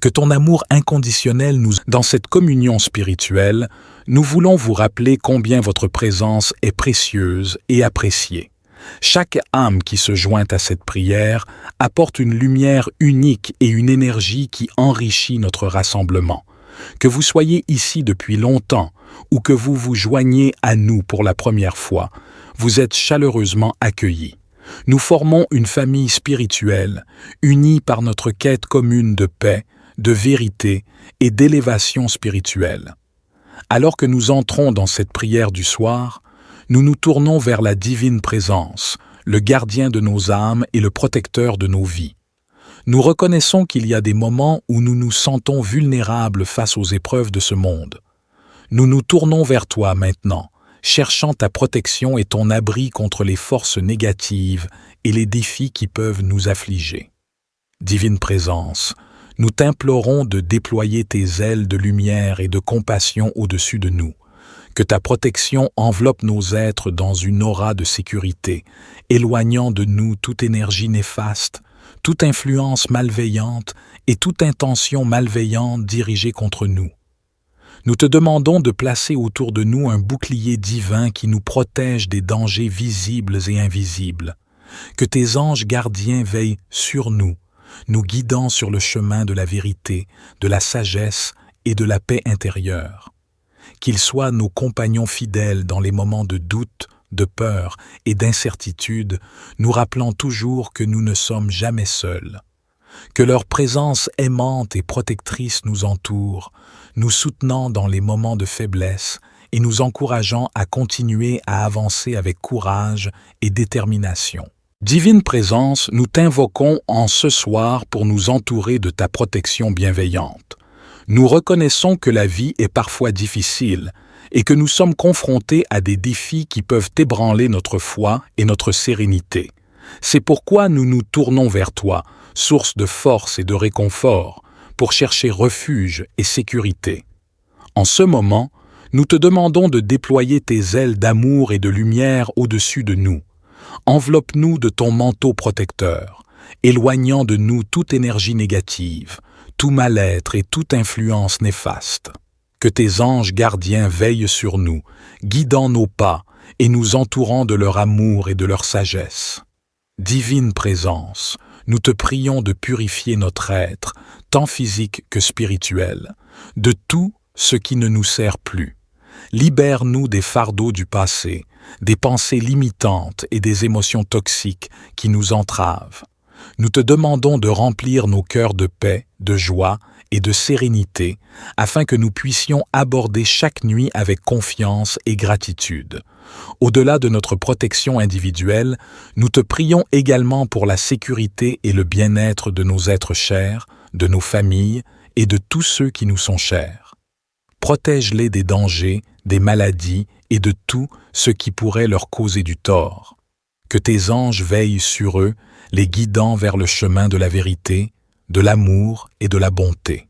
Que ton amour inconditionnel nous... Dans cette communion spirituelle, nous voulons vous rappeler combien votre présence est précieuse et appréciée. Chaque âme qui se joint à cette prière apporte une lumière unique et une énergie qui enrichit notre rassemblement. Que vous soyez ici depuis longtemps ou que vous vous joigniez à nous pour la première fois, vous êtes chaleureusement accueillis. Nous formons une famille spirituelle, unie par notre quête commune de paix, de vérité et d'élévation spirituelle. Alors que nous entrons dans cette prière du soir, nous nous tournons vers la divine présence, le gardien de nos âmes et le protecteur de nos vies. Nous reconnaissons qu'il y a des moments où nous nous sentons vulnérables face aux épreuves de ce monde. Nous nous tournons vers toi maintenant, cherchant ta protection et ton abri contre les forces négatives et les défis qui peuvent nous affliger. Divine Présence, nous t'implorons de déployer tes ailes de lumière et de compassion au-dessus de nous. Que ta protection enveloppe nos êtres dans une aura de sécurité, éloignant de nous toute énergie néfaste, toute influence malveillante et toute intention malveillante dirigée contre nous. Nous te demandons de placer autour de nous un bouclier divin qui nous protège des dangers visibles et invisibles. Que tes anges gardiens veillent sur nous, nous guidant sur le chemin de la vérité, de la sagesse et de la paix intérieure. Qu'ils soient nos compagnons fidèles dans les moments de doute, de peur et d'incertitude, nous rappelant toujours que nous ne sommes jamais seuls. Que leur présence aimante et protectrice nous entoure, nous soutenant dans les moments de faiblesse et nous encourageant à continuer à avancer avec courage et détermination. Divine Présence, nous t'invoquons en ce soir pour nous entourer de ta protection bienveillante. Nous reconnaissons que la vie est parfois difficile et que nous sommes confrontés à des défis qui peuvent ébranler notre foi et notre sérénité. C'est pourquoi nous nous tournons vers toi, source de force et de réconfort, pour chercher refuge et sécurité. En ce moment, nous te demandons de déployer tes ailes d'amour et de lumière au-dessus de nous. Enveloppe-nous de ton manteau protecteur, éloignant de nous toute énergie négative, tout mal-être et toute influence néfaste. Que tes anges gardiens veillent sur nous, guidant nos pas et nous entourant de leur amour et de leur sagesse. Divine Présence, nous te prions de purifier notre être, tant physique que spirituel, de tout ce qui ne nous sert plus. Libère-nous des fardeaux du passé, des pensées limitantes et des émotions toxiques qui nous entravent. Nous te demandons de remplir nos cœurs de paix, de joie et de sérénité, afin que nous puissions aborder chaque nuit avec confiance et gratitude. Au-delà de notre protection individuelle, nous te prions également pour la sécurité et le bien-être de nos êtres chers, de nos familles et de tous ceux qui nous sont chers. Protège-les des dangers, des maladies et de tout ce qui pourrait leur causer du tort. Que tes anges veillent sur eux, les guidant vers le chemin de la vérité, de l'amour et de la bonté.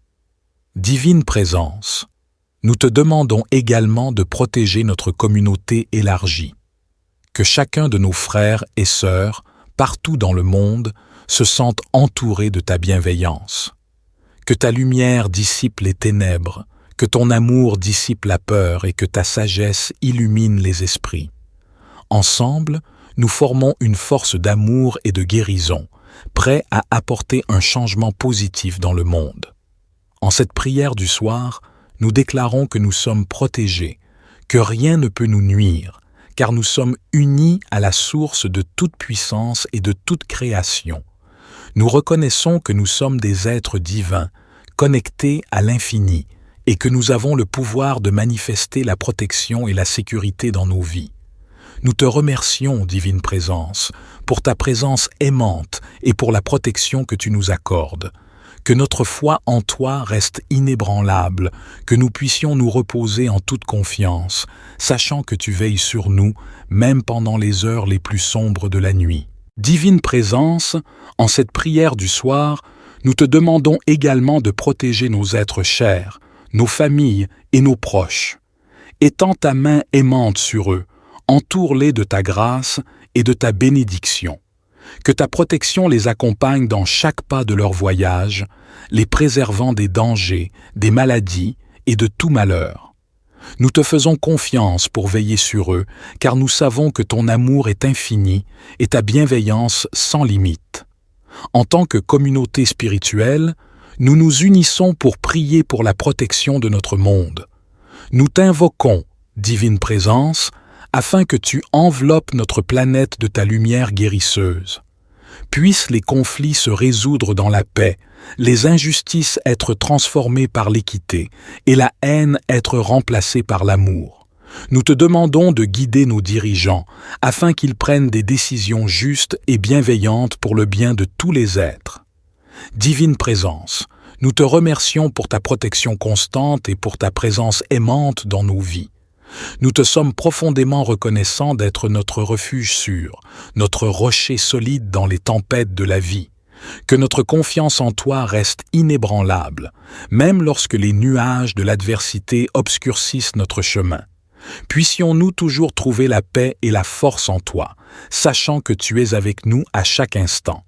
Divine Présence, nous te demandons également de protéger notre communauté élargie. Que chacun de nos frères et sœurs, partout dans le monde, se sente entouré de ta bienveillance. Que ta lumière dissipe les ténèbres, que ton amour dissipe la peur et que ta sagesse illumine les esprits. Ensemble, nous formons une force d'amour et de guérison, prêts à apporter un changement positif dans le monde. En cette prière du soir, nous déclarons que nous sommes protégés, que rien ne peut nous nuire, car nous sommes unis à la source de toute puissance et de toute création. Nous reconnaissons que nous sommes des êtres divins, connectés à l'infini, et que nous avons le pouvoir de manifester la protection et la sécurité dans nos vies. Nous te remercions, Divine Présence, pour ta présence aimante et pour la protection que tu nous accordes. Que notre foi en toi reste inébranlable, que nous puissions nous reposer en toute confiance, sachant que tu veilles sur nous, même pendant les heures les plus sombres de la nuit. Divine Présence, en cette prière du soir, nous te demandons également de protéger nos êtres chers, nos familles et nos proches. Étends ta main aimante sur eux, entoure-les de ta grâce et de ta bénédiction. Que ta protection les accompagne dans chaque pas de leur voyage, les préservant des dangers, des maladies et de tout malheur. Nous te faisons confiance pour veiller sur eux, car nous savons que ton amour est infini et ta bienveillance sans limite. En tant que communauté spirituelle, nous nous unissons pour prier pour la protection de notre monde. Nous t'invoquons, Divine Présence, afin que tu enveloppes notre planète de ta lumière guérisseuse. Puissent les conflits se résoudre dans la paix, les injustices être transformées par l'équité et la haine être remplacée par l'amour. Nous te demandons de guider nos dirigeants afin qu'ils prennent des décisions justes et bienveillantes pour le bien de tous les êtres. Divine Présence, nous te remercions pour ta protection constante et pour ta présence aimante dans nos vies. Nous te sommes profondément reconnaissants d'être notre refuge sûr, notre rocher solide dans les tempêtes de la vie. Que notre confiance en toi reste inébranlable, même lorsque les nuages de l'adversité obscurcissent notre chemin. Puissions-nous toujours trouver la paix et la force en toi, sachant que tu es avec nous à chaque instant.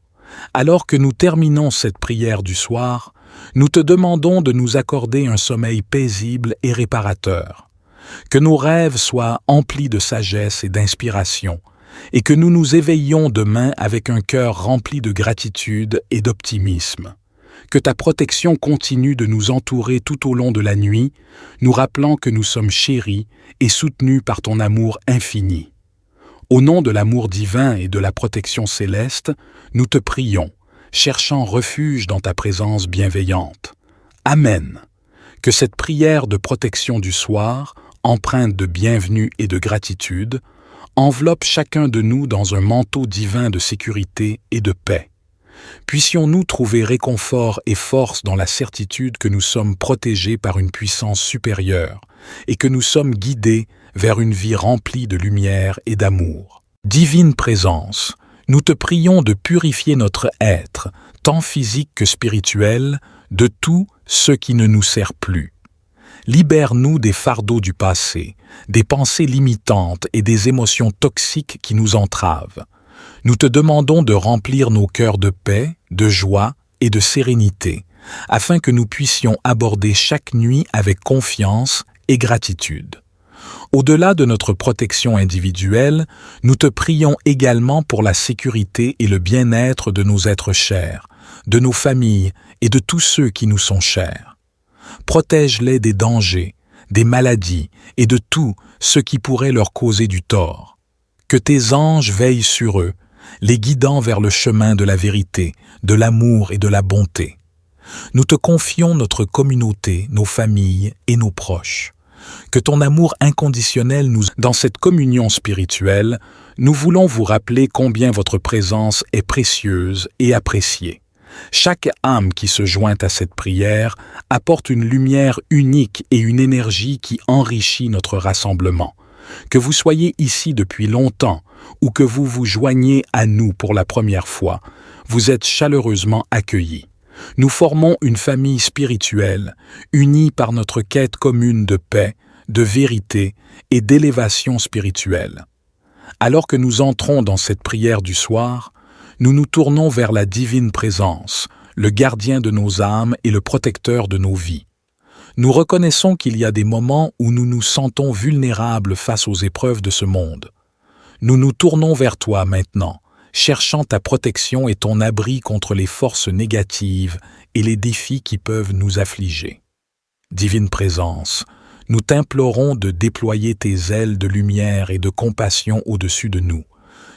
Alors que nous terminons cette prière du soir, nous te demandons de nous accorder un sommeil paisible et réparateur. Que nos rêves soient emplis de sagesse et d'inspiration, et que nous nous éveillions demain avec un cœur rempli de gratitude et d'optimisme. Que ta protection continue de nous entourer tout au long de la nuit, nous rappelant que nous sommes chéris et soutenus par ton amour infini. Au nom de l'amour divin et de la protection céleste, nous te prions, cherchant refuge dans ta présence bienveillante. Amen. Que cette prière de protection du soir, empreinte de bienvenue et de gratitude, enveloppe chacun de nous dans un manteau divin de sécurité et de paix. Puissions-nous trouver réconfort et force dans la certitude que nous sommes protégés par une puissance supérieure et que nous sommes guidés vers une vie remplie de lumière et d'amour. Divine Présence, nous te prions de purifier notre être, tant physique que spirituel, de tout ce qui ne nous sert plus. Libère-nous des fardeaux du passé, des pensées limitantes et des émotions toxiques qui nous entravent. Nous te demandons de remplir nos cœurs de paix, de joie et de sérénité, afin que nous puissions aborder chaque nuit avec confiance et gratitude. Au-delà de notre protection individuelle, nous te prions également pour la sécurité et le bien-être de nos êtres chers, de nos familles et de tous ceux qui nous sont chers. Protège-les des dangers, des maladies et de tout ce qui pourrait leur causer du tort. Que tes anges veillent sur eux, les guidant vers le chemin de la vérité, de l'amour et de la bonté. Nous te confions notre communauté, nos familles et nos proches. Que ton amour inconditionnel nous... Dans cette communion spirituelle, nous voulons vous rappeler combien votre présence est précieuse et appréciée. Chaque âme qui se joint à cette prière apporte une lumière unique et une énergie qui enrichit notre rassemblement. Que vous soyez ici depuis longtemps ou que vous vous joignez à nous pour la première fois, vous êtes chaleureusement accueillis. Nous formons une famille spirituelle, unie par notre quête commune de paix, de vérité et d'élévation spirituelle. Alors que nous entrons dans cette prière du soir, nous nous tournons vers la divine présence, le gardien de nos âmes et le protecteur de nos vies. Nous reconnaissons qu'il y a des moments où nous nous sentons vulnérables face aux épreuves de ce monde. Nous nous tournons vers toi maintenant, cherchant ta protection et ton abri contre les forces négatives et les défis qui peuvent nous affliger. Divine Présence, nous t'implorons de déployer tes ailes de lumière et de compassion au-dessus de nous.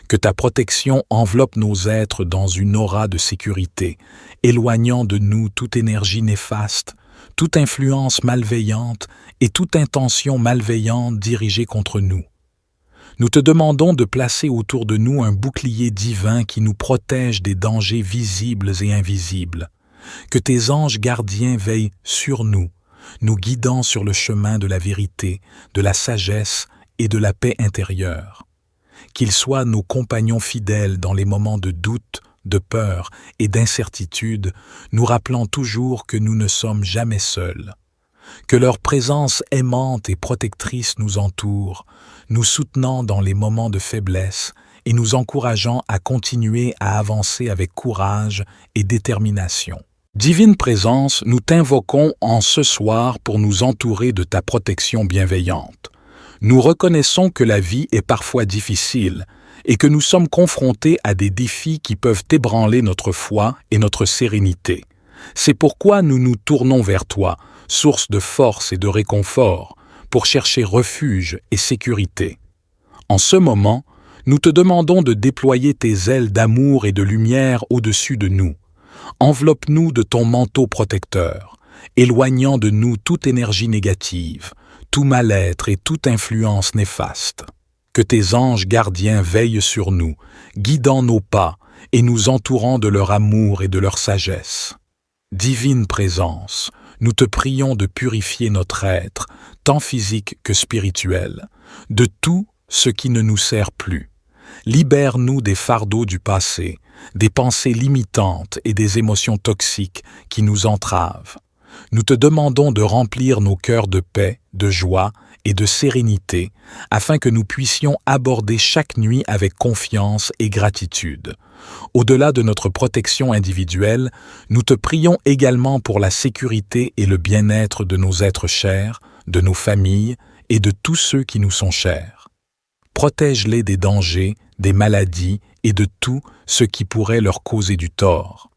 Que ta protection enveloppe nos êtres dans une aura de sécurité, éloignant de nous toute énergie néfaste, toute influence malveillante et toute intention malveillante dirigée contre nous. Nous te demandons de placer autour de nous un bouclier divin qui nous protège des dangers visibles et invisibles. Que tes anges gardiens veillent sur nous, nous guidant sur le chemin de la vérité, de la sagesse et de la paix intérieure. Qu'ils soient nos compagnons fidèles dans les moments de doute, de peur et d'incertitude, nous rappelant toujours que nous ne sommes jamais seuls. Que leur présence aimante et protectrice nous entoure, nous soutenant dans les moments de faiblesse et nous encourageant à continuer à avancer avec courage et détermination. Divine Présence, nous t'invoquons en ce soir pour nous entourer de ta protection bienveillante. Nous reconnaissons que la vie est parfois difficile et que nous sommes confrontés à des défis qui peuvent ébranler notre foi et notre sérénité. C'est pourquoi nous nous tournons vers toi, source de force et de réconfort, pour chercher refuge et sécurité. En ce moment, nous te demandons de déployer tes ailes d'amour et de lumière au-dessus de nous. Enveloppe-nous de ton manteau protecteur, éloignant de nous toute énergie négative, tout mal-être et toute influence néfaste. Que tes anges gardiens veillent sur nous, guidant nos pas et nous entourant de leur amour et de leur sagesse. Divine Présence, nous te prions de purifier notre être, tant physique que spirituel, de tout ce qui ne nous sert plus. Libère-nous des fardeaux du passé, des pensées limitantes et des émotions toxiques qui nous entravent. Nous te demandons de remplir nos cœurs de paix, de joie et de sérénité, afin que nous puissions aborder chaque nuit avec confiance et gratitude. Au-delà de notre protection individuelle, nous te prions également pour la sécurité et le bien-être de nos êtres chers, de nos familles et de tous ceux qui nous sont chers. Protège-les des dangers, des maladies et de tout ce qui pourrait leur causer du tort.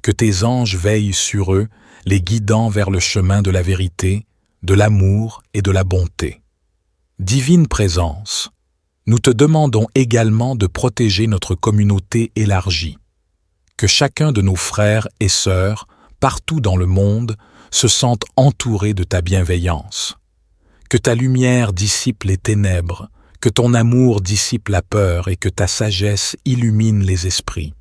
Que tes anges veillent sur eux, les guidant vers le chemin de la vérité, de l'amour et de la bonté. Divine Présence, nous te demandons également de protéger notre communauté élargie. Que chacun de nos frères et sœurs, partout dans le monde, se sente entouré de ta bienveillance. Que ta lumière dissipe les ténèbres, que ton amour dissipe la peur et que ta sagesse illumine les esprits.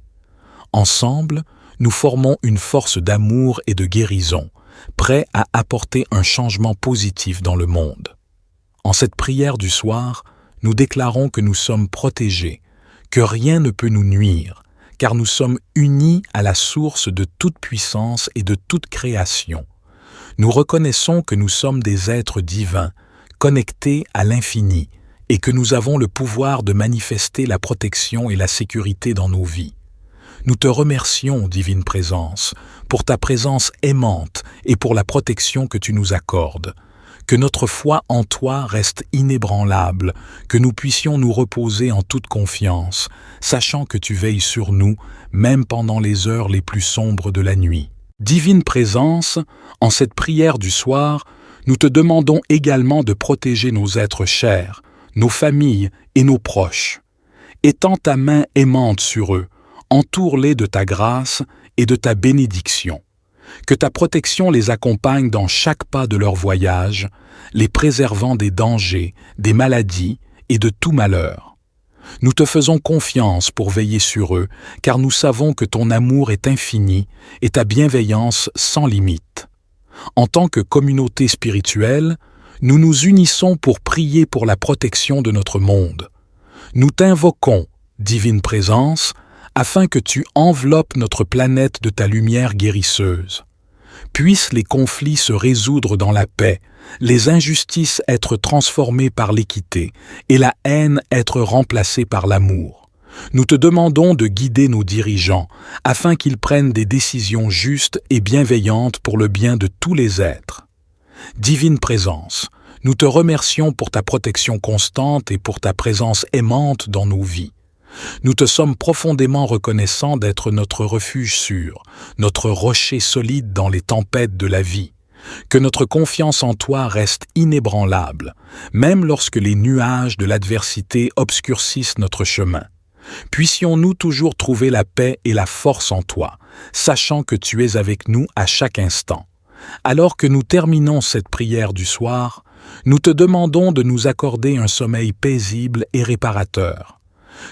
Ensemble, nous formons une force d'amour et de guérison, prêts à apporter un changement positif dans le monde. En cette prière du soir, nous déclarons que nous sommes protégés, que rien ne peut nous nuire, car nous sommes unis à la source de toute puissance et de toute création. Nous reconnaissons que nous sommes des êtres divins, connectés à l'infini, et que nous avons le pouvoir de manifester la protection et la sécurité dans nos vies. Nous te remercions, Divine Présence, pour ta présence aimante et pour la protection que tu nous accordes. Que notre foi en toi reste inébranlable, que nous puissions nous reposer en toute confiance, sachant que tu veilles sur nous, même pendant les heures les plus sombres de la nuit. Divine Présence, en cette prière du soir, nous te demandons également de protéger nos êtres chers, nos familles et nos proches. Étends ta main aimante sur eux, entoure-les de ta grâce et de ta bénédiction. Que ta protection les accompagne dans chaque pas de leur voyage, les préservant des dangers, des maladies et de tout malheur. Nous te faisons confiance pour veiller sur eux, car nous savons que ton amour est infini et ta bienveillance sans limite. En tant que communauté spirituelle, nous nous unissons pour prier pour la protection de notre monde. Nous t'invoquons, Divine Présence, afin que tu enveloppes notre planète de ta lumière guérisseuse. Puissent les conflits se résoudre dans la paix, les injustices être transformées par l'équité et la haine être remplacée par l'amour. Nous te demandons de guider nos dirigeants afin qu'ils prennent des décisions justes et bienveillantes pour le bien de tous les êtres. Divine Présence, nous te remercions pour ta protection constante et pour ta présence aimante dans nos vies. Nous te sommes profondément reconnaissants d'être notre refuge sûr, notre rocher solide dans les tempêtes de la vie. Que notre confiance en toi reste inébranlable, même lorsque les nuages de l'adversité obscurcissent notre chemin. Puissions-nous toujours trouver la paix et la force en toi, sachant que tu es avec nous à chaque instant. Alors que nous terminons cette prière du soir, nous te demandons de nous accorder un sommeil paisible et réparateur.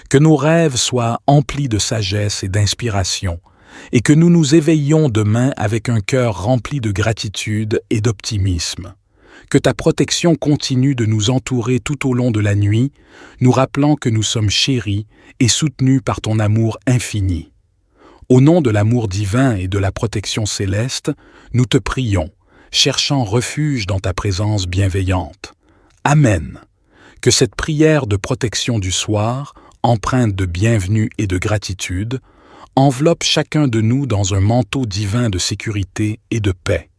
Que nos rêves soient emplis de sagesse et d'inspiration, et que nous nous éveillions demain avec un cœur rempli de gratitude et d'optimisme. Que ta protection continue de nous entourer tout au long de la nuit, nous rappelant que nous sommes chéris et soutenus par ton amour infini. Au nom de l'amour divin et de la protection céleste, nous te prions, cherchant refuge dans ta présence bienveillante. Amen. Que cette prière de protection du soir, empreinte de bienvenue et de gratitude, enveloppe chacun de nous dans un manteau divin de sécurité et de paix.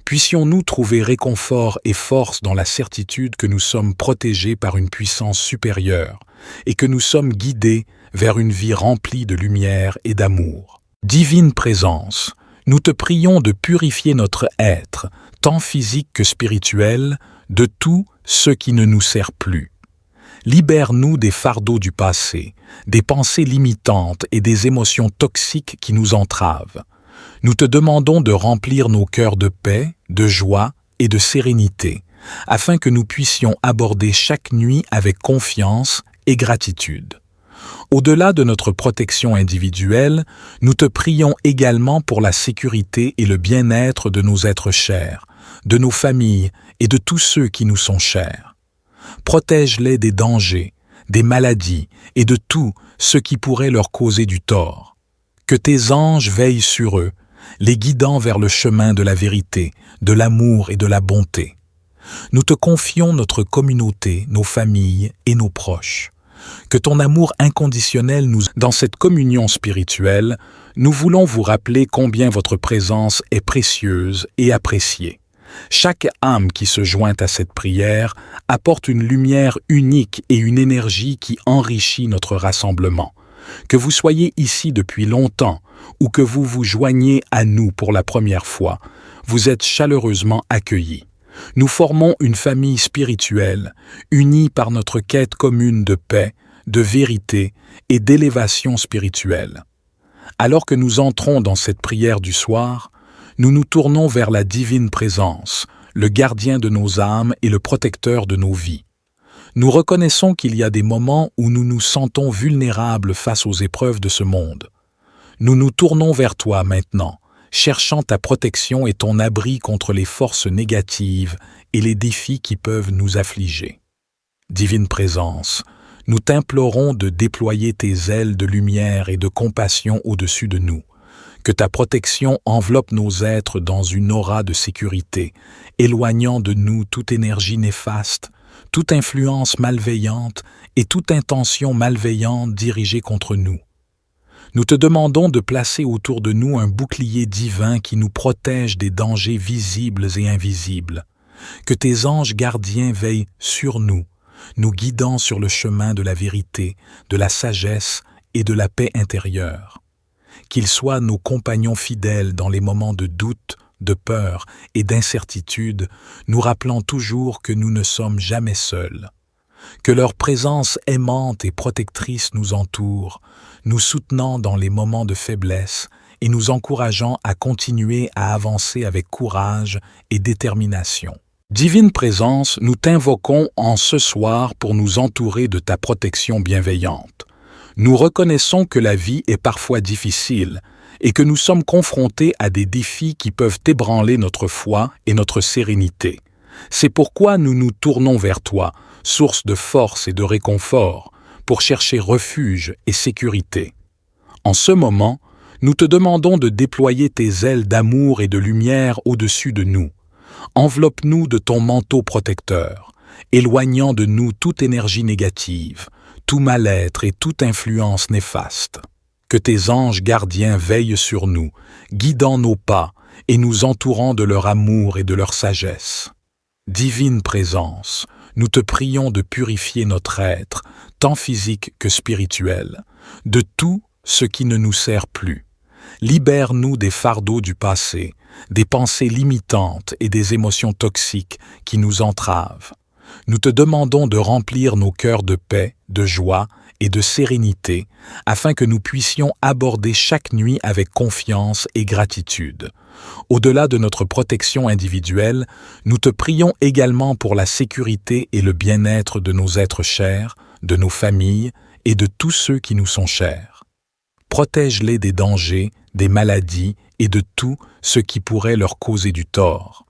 Puissions-nous trouver réconfort et force dans la certitude que nous sommes protégés par une puissance supérieure et que nous sommes guidés vers une vie remplie de lumière et d'amour. Divine Présence, nous te prions de purifier notre être, tant physique que spirituel, de tout ce qui ne nous sert plus. Libère-nous des fardeaux du passé, des pensées limitantes et des émotions toxiques qui nous entravent. Nous te demandons de remplir nos cœurs de paix, de joie et de sérénité, afin que nous puissions aborder chaque nuit avec confiance et gratitude. Au-delà de notre protection individuelle, nous te prions également pour la sécurité et le bien-être de nos êtres chers, de nos familles et de tous ceux qui nous sont chers. Protège-les des dangers, des maladies et de tout ce qui pourrait leur causer du tort. Que tes anges veillent sur eux, les guidant vers le chemin de la vérité, de l'amour et de la bonté. Nous te confions notre communauté, nos familles et nos proches. Que ton amour inconditionnel dans cette communion spirituelle, nous voulons vous rappeler combien votre présence est précieuse et appréciée. Chaque âme qui se joint à cette prière apporte une lumière unique et une énergie qui enrichit notre rassemblement. Que vous soyez ici depuis longtemps ou que vous vous joignez à nous pour la première fois, vous êtes chaleureusement accueillis. Nous formons une famille spirituelle, unie par notre quête commune de paix, de vérité et d'élévation spirituelle. Alors que nous entrons dans cette prière du soir, nous nous tournons vers la divine présence, le gardien de nos âmes et le protecteur de nos vies. Nous reconnaissons qu'il y a des moments où nous nous sentons vulnérables face aux épreuves de ce monde. Nous nous tournons vers toi maintenant, cherchant ta protection et ton abri contre les forces négatives et les défis qui peuvent nous affliger. Divine présence, nous t'implorons de déployer tes ailes de lumière et de compassion au-dessus de nous. Que ta protection enveloppe nos êtres dans une aura de sécurité, éloignant de nous toute énergie néfaste, toute influence malveillante et toute intention malveillante dirigée contre nous. Nous te demandons de placer autour de nous un bouclier divin qui nous protège des dangers visibles et invisibles. Que tes anges gardiens veillent sur nous, nous guidant sur le chemin de la vérité, de la sagesse et de la paix intérieure. Qu'ils soient nos compagnons fidèles dans les moments de doute, de peur et d'incertitude, nous rappelant toujours que nous ne sommes jamais seuls. Que leur présence aimante et protectrice nous entoure, nous soutenant dans les moments de faiblesse et nous encourageant à continuer à avancer avec courage et détermination. Divine présence, nous t'invoquons en ce soir pour nous entourer de ta protection bienveillante. Nous reconnaissons que la vie est parfois difficile et que nous sommes confrontés à des défis qui peuvent ébranler notre foi et notre sérénité. C'est pourquoi nous nous tournons vers toi, source de force et de réconfort, pour chercher refuge et sécurité. En ce moment, nous te demandons de déployer tes ailes d'amour et de lumière au-dessus de nous. Enveloppe-nous de ton manteau protecteur, éloignant de nous toute énergie négative, tout mal-être et toute influence néfaste. Que tes anges gardiens veillent sur nous, guidant nos pas et nous entourant de leur amour et de leur sagesse. Divine présence, nous te prions de purifier notre être, tant physique que spirituel, de tout ce qui ne nous sert plus. Libère-nous des fardeaux du passé, des pensées limitantes et des émotions toxiques qui nous entravent. Nous te demandons de remplir nos cœurs de paix, de joie et de sérénité, afin que nous puissions aborder chaque nuit avec confiance et gratitude. Au-delà de notre protection individuelle, nous te prions également pour la sécurité et le bien-être de nos êtres chers, de nos familles et de tous ceux qui nous sont chers. Protège-les des dangers, des maladies et de tout ce qui pourrait leur causer du tort.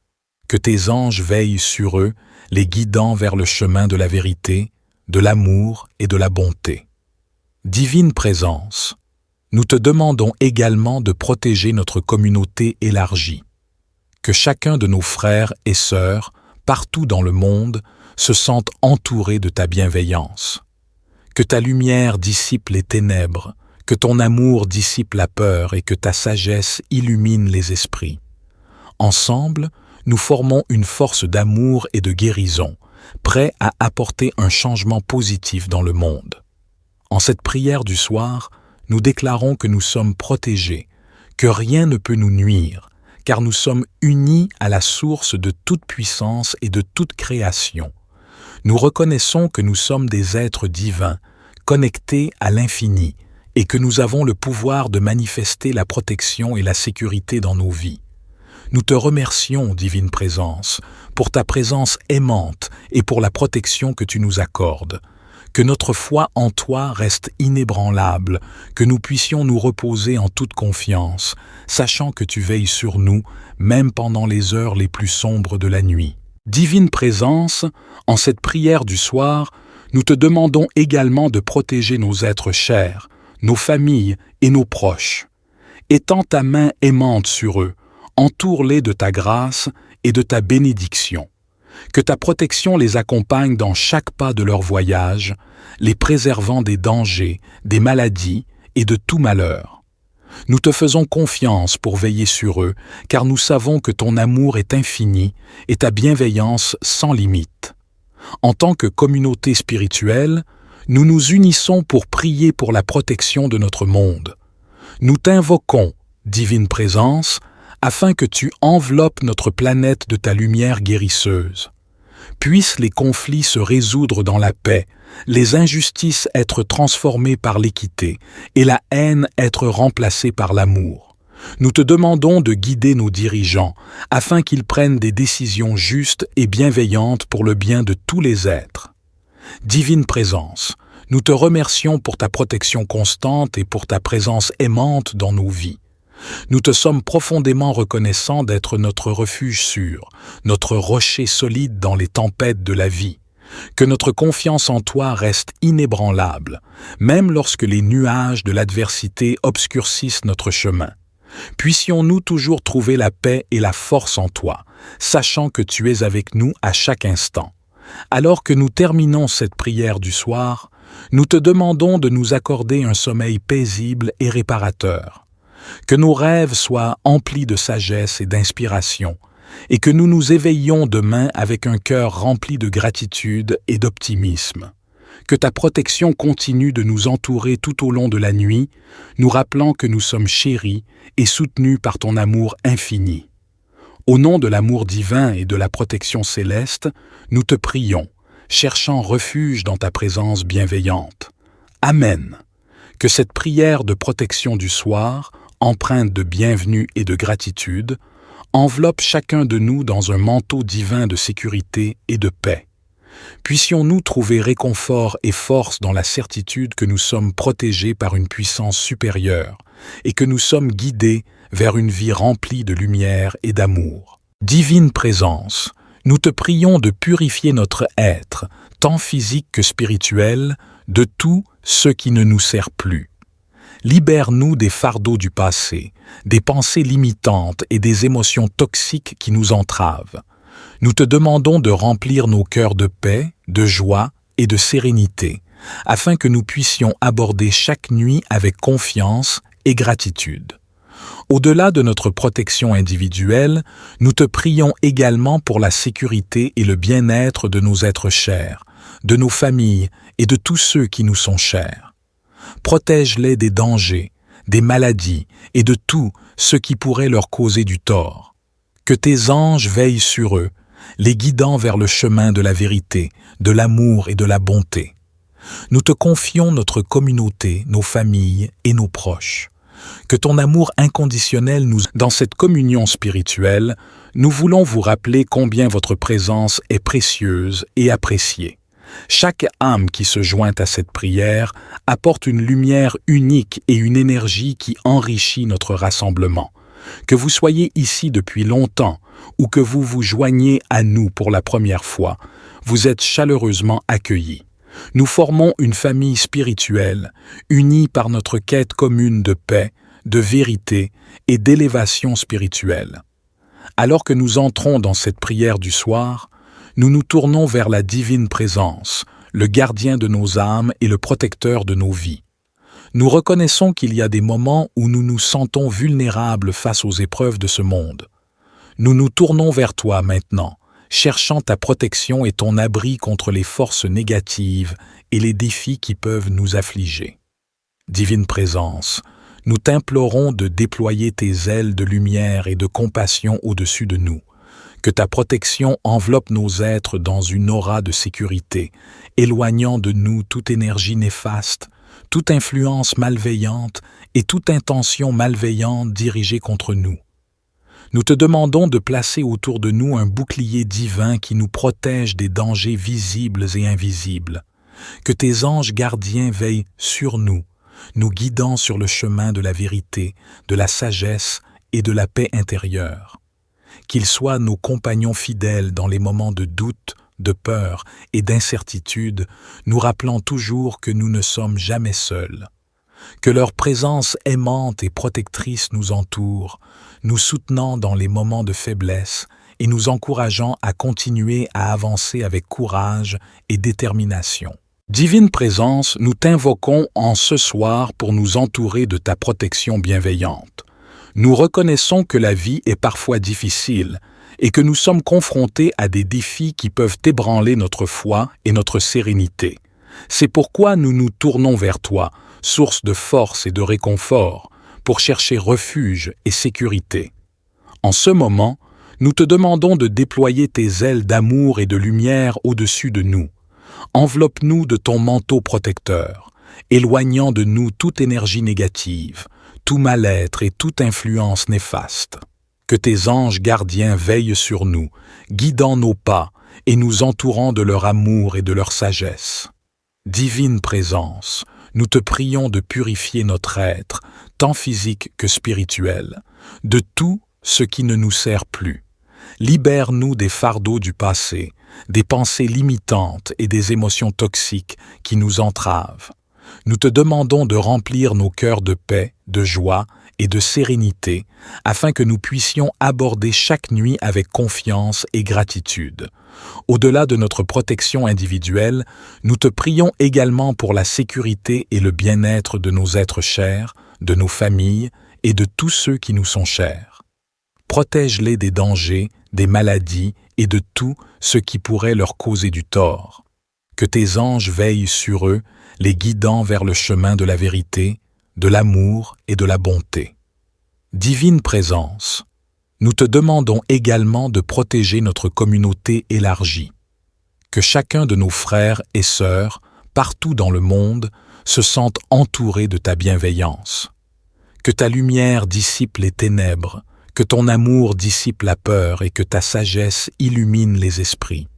Que tes anges veillent sur eux, les guidant vers le chemin de la vérité, de l'amour et de la bonté. Divine présence, nous te demandons également de protéger notre communauté élargie. Que chacun de nos frères et sœurs, partout dans le monde, se sente entouré de ta bienveillance. Que ta lumière dissipe les ténèbres, que ton amour dissipe la peur et que ta sagesse illumine les esprits. Ensemble, nous formons une force d'amour et de guérison, prêts à apporter un changement positif dans le monde. En cette prière du soir, nous déclarons que nous sommes protégés, que rien ne peut nous nuire, car nous sommes unis à la source de toute puissance et de toute création. Nous reconnaissons que nous sommes des êtres divins, connectés à l'infini, et que nous avons le pouvoir de manifester la protection et la sécurité dans nos vies. Nous te remercions, Divine Présence, pour ta présence aimante et pour la protection que tu nous accordes. Que notre foi en toi reste inébranlable, que nous puissions nous reposer en toute confiance, sachant que tu veilles sur nous, même pendant les heures les plus sombres de la nuit. Divine Présence, en cette prière du soir, nous te demandons également de protéger nos êtres chers, nos familles et nos proches. Étends ta main aimante sur eux, entoure-les de ta grâce et de ta bénédiction. Que ta protection les accompagne dans chaque pas de leur voyage, les préservant des dangers, des maladies et de tout malheur. Nous te faisons confiance pour veiller sur eux, car nous savons que ton amour est infini et ta bienveillance sans limite. En tant que communauté spirituelle, nous nous unissons pour prier pour la protection de notre monde. Nous t'invoquons, divine présence, afin que tu enveloppes notre planète de ta lumière guérisseuse. Puissent les conflits se résoudre dans la paix, les injustices être transformées par l'équité et la haine être remplacée par l'amour. Nous te demandons de guider nos dirigeants afin qu'ils prennent des décisions justes et bienveillantes pour le bien de tous les êtres. Divine présence, nous te remercions pour ta protection constante et pour ta présence aimante dans nos vies. Nous te sommes profondément reconnaissants d'être notre refuge sûr, notre rocher solide dans les tempêtes de la vie. Que notre confiance en toi reste inébranlable, même lorsque les nuages de l'adversité obscurcissent notre chemin. Puissions-nous toujours trouver la paix et la force en toi, sachant que tu es avec nous à chaque instant. Alors que nous terminons cette prière du soir, nous te demandons de nous accorder un sommeil paisible et réparateur. Que nos rêves soient emplis de sagesse et d'inspiration, et que nous nous éveillions demain avec un cœur rempli de gratitude et d'optimisme. Que ta protection continue de nous entourer tout au long de la nuit, nous rappelant que nous sommes chéris et soutenus par ton amour infini. Au nom de l'amour divin et de la protection céleste, nous te prions, cherchant refuge dans ta présence bienveillante. Amen. Que cette prière de protection du soir, empreinte de bienvenue et de gratitude, enveloppe chacun de nous dans un manteau divin de sécurité et de paix. Puissions-nous trouver réconfort et force dans la certitude que nous sommes protégés par une puissance supérieure et que nous sommes guidés vers une vie remplie de lumière et d'amour. Divine présence, nous te prions de purifier notre être, tant physique que spirituel, de tout ce qui ne nous sert plus. Libère-nous des fardeaux du passé, des pensées limitantes et des émotions toxiques qui nous entravent. Nous te demandons de remplir nos cœurs de paix, de joie et de sérénité, afin que nous puissions aborder chaque nuit avec confiance et gratitude. Au-delà de notre protection individuelle, nous te prions également pour la sécurité et le bien-être de nos êtres chers, de nos familles et de tous ceux qui nous sont chers. Protège-les des dangers, des maladies et de tout ce qui pourrait leur causer du tort. Que tes anges veillent sur eux, les guidant vers le chemin de la vérité, de l'amour et de la bonté. Nous te confions notre communauté, nos familles et nos proches. Que ton amour inconditionnel nous... Dans cette communion spirituelle, nous voulons vous rappeler combien votre présence est précieuse et appréciée. Chaque âme qui se joint à cette prière apporte une lumière unique et une énergie qui enrichit notre rassemblement. Que vous soyez ici depuis longtemps ou que vous vous joignez à nous pour la première fois, vous êtes chaleureusement accueillis. Nous formons une famille spirituelle, unie par notre quête commune de paix, de vérité et d'élévation spirituelle. Alors que nous entrons dans cette prière du soir, nous nous tournons vers la divine présence, le gardien de nos âmes et le protecteur de nos vies. Nous reconnaissons qu'il y a des moments où nous nous sentons vulnérables face aux épreuves de ce monde. Nous nous tournons vers toi maintenant, cherchant ta protection et ton abri contre les forces négatives et les défis qui peuvent nous affliger. Divine présence, nous t'implorons de déployer tes ailes de lumière et de compassion au-dessus de nous. Que ta protection enveloppe nos êtres dans une aura de sécurité, éloignant de nous toute énergie néfaste, toute influence malveillante et toute intention malveillante dirigée contre nous. Nous te demandons de placer autour de nous un bouclier divin qui nous protège des dangers visibles et invisibles. Que tes anges gardiens veillent sur nous, nous guidant sur le chemin de la vérité, de la sagesse et de la paix intérieure. Qu'ils soient nos compagnons fidèles dans les moments de doute, de peur et d'incertitude, nous rappelant toujours que nous ne sommes jamais seuls. que leur présence aimante et protectrice nous entoure, nous soutenant dans les moments de faiblesse et nous encourageant à continuer à avancer avec courage et détermination. Divine Présence, nous t'invoquons en ce soir pour nous entourer de ta protection bienveillante. Nous reconnaissons que la vie est parfois difficile et que nous sommes confrontés à des défis qui peuvent ébranler notre foi et notre sérénité. C'est pourquoi nous nous tournons vers toi, source de force et de réconfort, pour chercher refuge et sécurité. En ce moment, nous te demandons de déployer tes ailes d'amour et de lumière au-dessus de nous. Enveloppe-nous de ton manteau protecteur, éloignant de nous toute énergie négative, tout mal-être et toute influence néfaste. Que tes anges gardiens veillent sur nous, guidant nos pas et nous entourant de leur amour et de leur sagesse. Divine Présence, nous te prions de purifier notre être, tant physique que spirituel, de tout ce qui ne nous sert plus. Libère-nous des fardeaux du passé, des pensées limitantes et des émotions toxiques qui nous entravent. Nous te demandons de remplir nos cœurs de paix, de joie et de sérénité, afin que nous puissions aborder chaque nuit avec confiance et gratitude. Au-delà de notre protection individuelle, nous te prions également pour la sécurité et le bien-être de nos êtres chers, de nos familles et de tous ceux qui nous sont chers. Protège-les des dangers, des maladies et de tout ce qui pourrait leur causer du tort. Que tes anges veillent sur eux, les guidant vers le chemin de la vérité, de l'amour et de la bonté. Divine Présence, nous te demandons également de protéger notre communauté élargie. Que chacun de nos frères et sœurs, partout dans le monde, se sente entouré de ta bienveillance. Que ta lumière dissipe les ténèbres, que ton amour dissipe la peur et que ta sagesse illumine les esprits.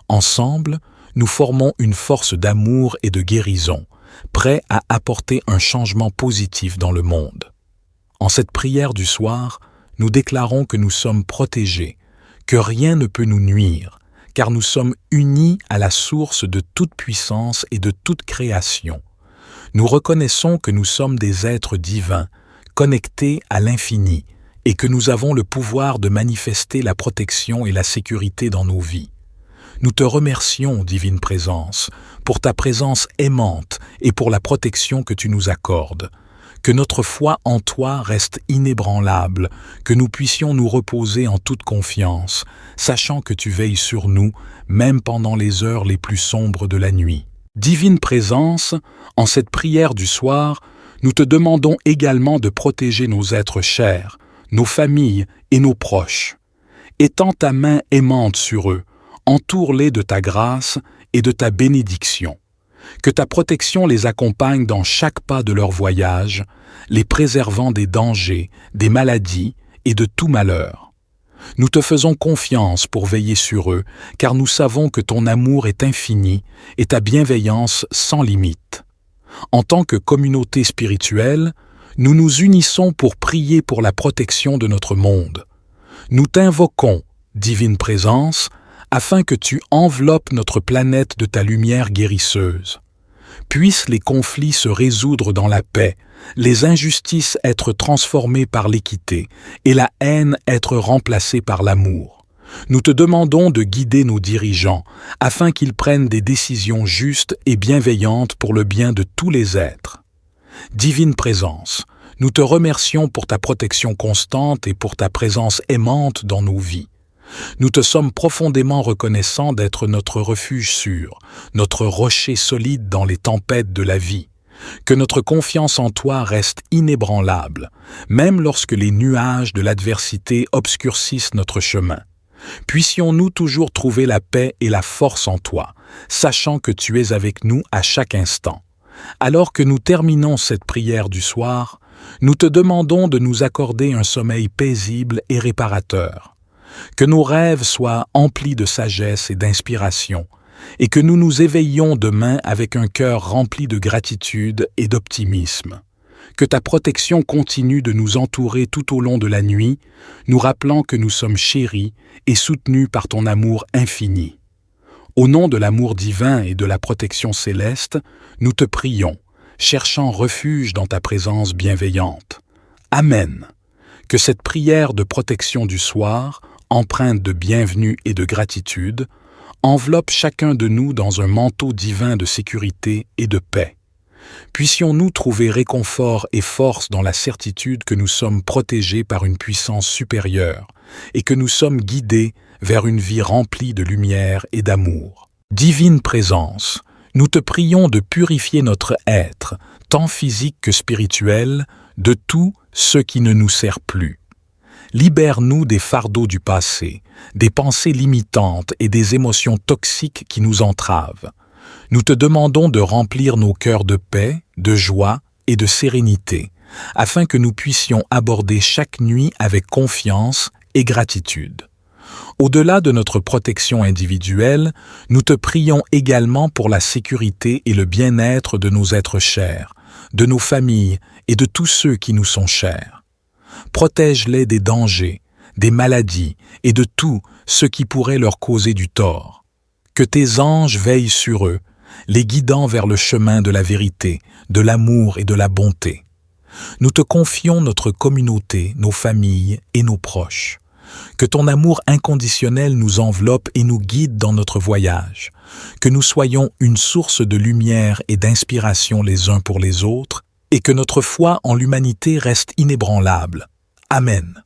Ensemble, nous formons une force d'amour et de guérison, prêts à apporter un changement positif dans le monde. En cette prière du soir, nous déclarons que nous sommes protégés, que rien ne peut nous nuire, car nous sommes unis à la source de toute puissance et de toute création. Nous reconnaissons que nous sommes des êtres divins, connectés à l'infini, et que nous avons le pouvoir de manifester la protection et la sécurité dans nos vies. Nous te remercions, Divine Présence, pour ta présence aimante et pour la protection que tu nous accordes. Que notre foi en toi reste inébranlable, que nous puissions nous reposer en toute confiance, sachant que tu veilles sur nous, même pendant les heures les plus sombres de la nuit. Divine Présence, en cette prière du soir, nous te demandons également de protéger nos êtres chers, nos familles et nos proches. Étends ta main aimante sur eux, entoure-les de ta grâce et de ta bénédiction. Que ta protection les accompagne dans chaque pas de leur voyage, les préservant des dangers, des maladies et de tout malheur. Nous te faisons confiance pour veiller sur eux, car nous savons que ton amour est infini et ta bienveillance sans limite. En tant que communauté spirituelle, nous nous unissons pour prier pour la protection de notre monde. Nous t'invoquons, Divine Présence, afin que tu enveloppes notre planète de ta lumière guérisseuse. Puissent les conflits se résoudre dans la paix, les injustices être transformées par l'équité et la haine être remplacée par l'amour. Nous te demandons de guider nos dirigeants afin qu'ils prennent des décisions justes et bienveillantes pour le bien de tous les êtres. Divine Présence, nous te remercions pour ta protection constante et pour ta présence aimante dans nos vies. Nous te sommes profondément reconnaissants d'être notre refuge sûr, notre rocher solide dans les tempêtes de la vie. Que notre confiance en toi reste inébranlable, même lorsque les nuages de l'adversité obscurcissent notre chemin. Puissions-nous toujours trouver la paix et la force en toi, sachant que tu es avec nous à chaque instant. Alors que nous terminons cette prière du soir, nous te demandons de nous accorder un sommeil paisible et réparateur. Que nos rêves soient emplis de sagesse et d'inspiration, et que nous nous éveillions demain avec un cœur rempli de gratitude et d'optimisme. Que ta protection continue de nous entourer tout au long de la nuit, nous rappelant que nous sommes chéris et soutenus par ton amour infini. Au nom de l'amour divin et de la protection céleste, nous te prions, cherchant refuge dans ta présence bienveillante. Amen. Que cette prière de protection du soir, empreinte de bienvenue et de gratitude, enveloppe chacun de nous dans un manteau divin de sécurité et de paix. Puissions-nous trouver réconfort et force dans la certitude que nous sommes protégés par une puissance supérieure et que nous sommes guidés vers une vie remplie de lumière et d'amour. Divine présence, nous te prions de purifier notre être, tant physique que spirituel, de tout ce qui ne nous sert plus. Libère-nous des fardeaux du passé, des pensées limitantes et des émotions toxiques qui nous entravent. Nous te demandons de remplir nos cœurs de paix, de joie et de sérénité, afin que nous puissions aborder chaque nuit avec confiance et gratitude. Au-delà de notre protection individuelle, nous te prions également pour la sécurité et le bien-être de nos êtres chers, de nos familles et de tous ceux qui nous sont chers. Protège-les des dangers, des maladies et de tout ce qui pourrait leur causer du tort. Que tes anges veillent sur eux, les guidant vers le chemin de la vérité, de l'amour et de la bonté. Nous te confions notre communauté, nos familles et nos proches. Que ton amour inconditionnel nous enveloppe et nous guide dans notre voyage. Que nous soyons une source de lumière et d'inspiration les uns pour les autres et que notre foi en l'humanité reste inébranlable. Amen.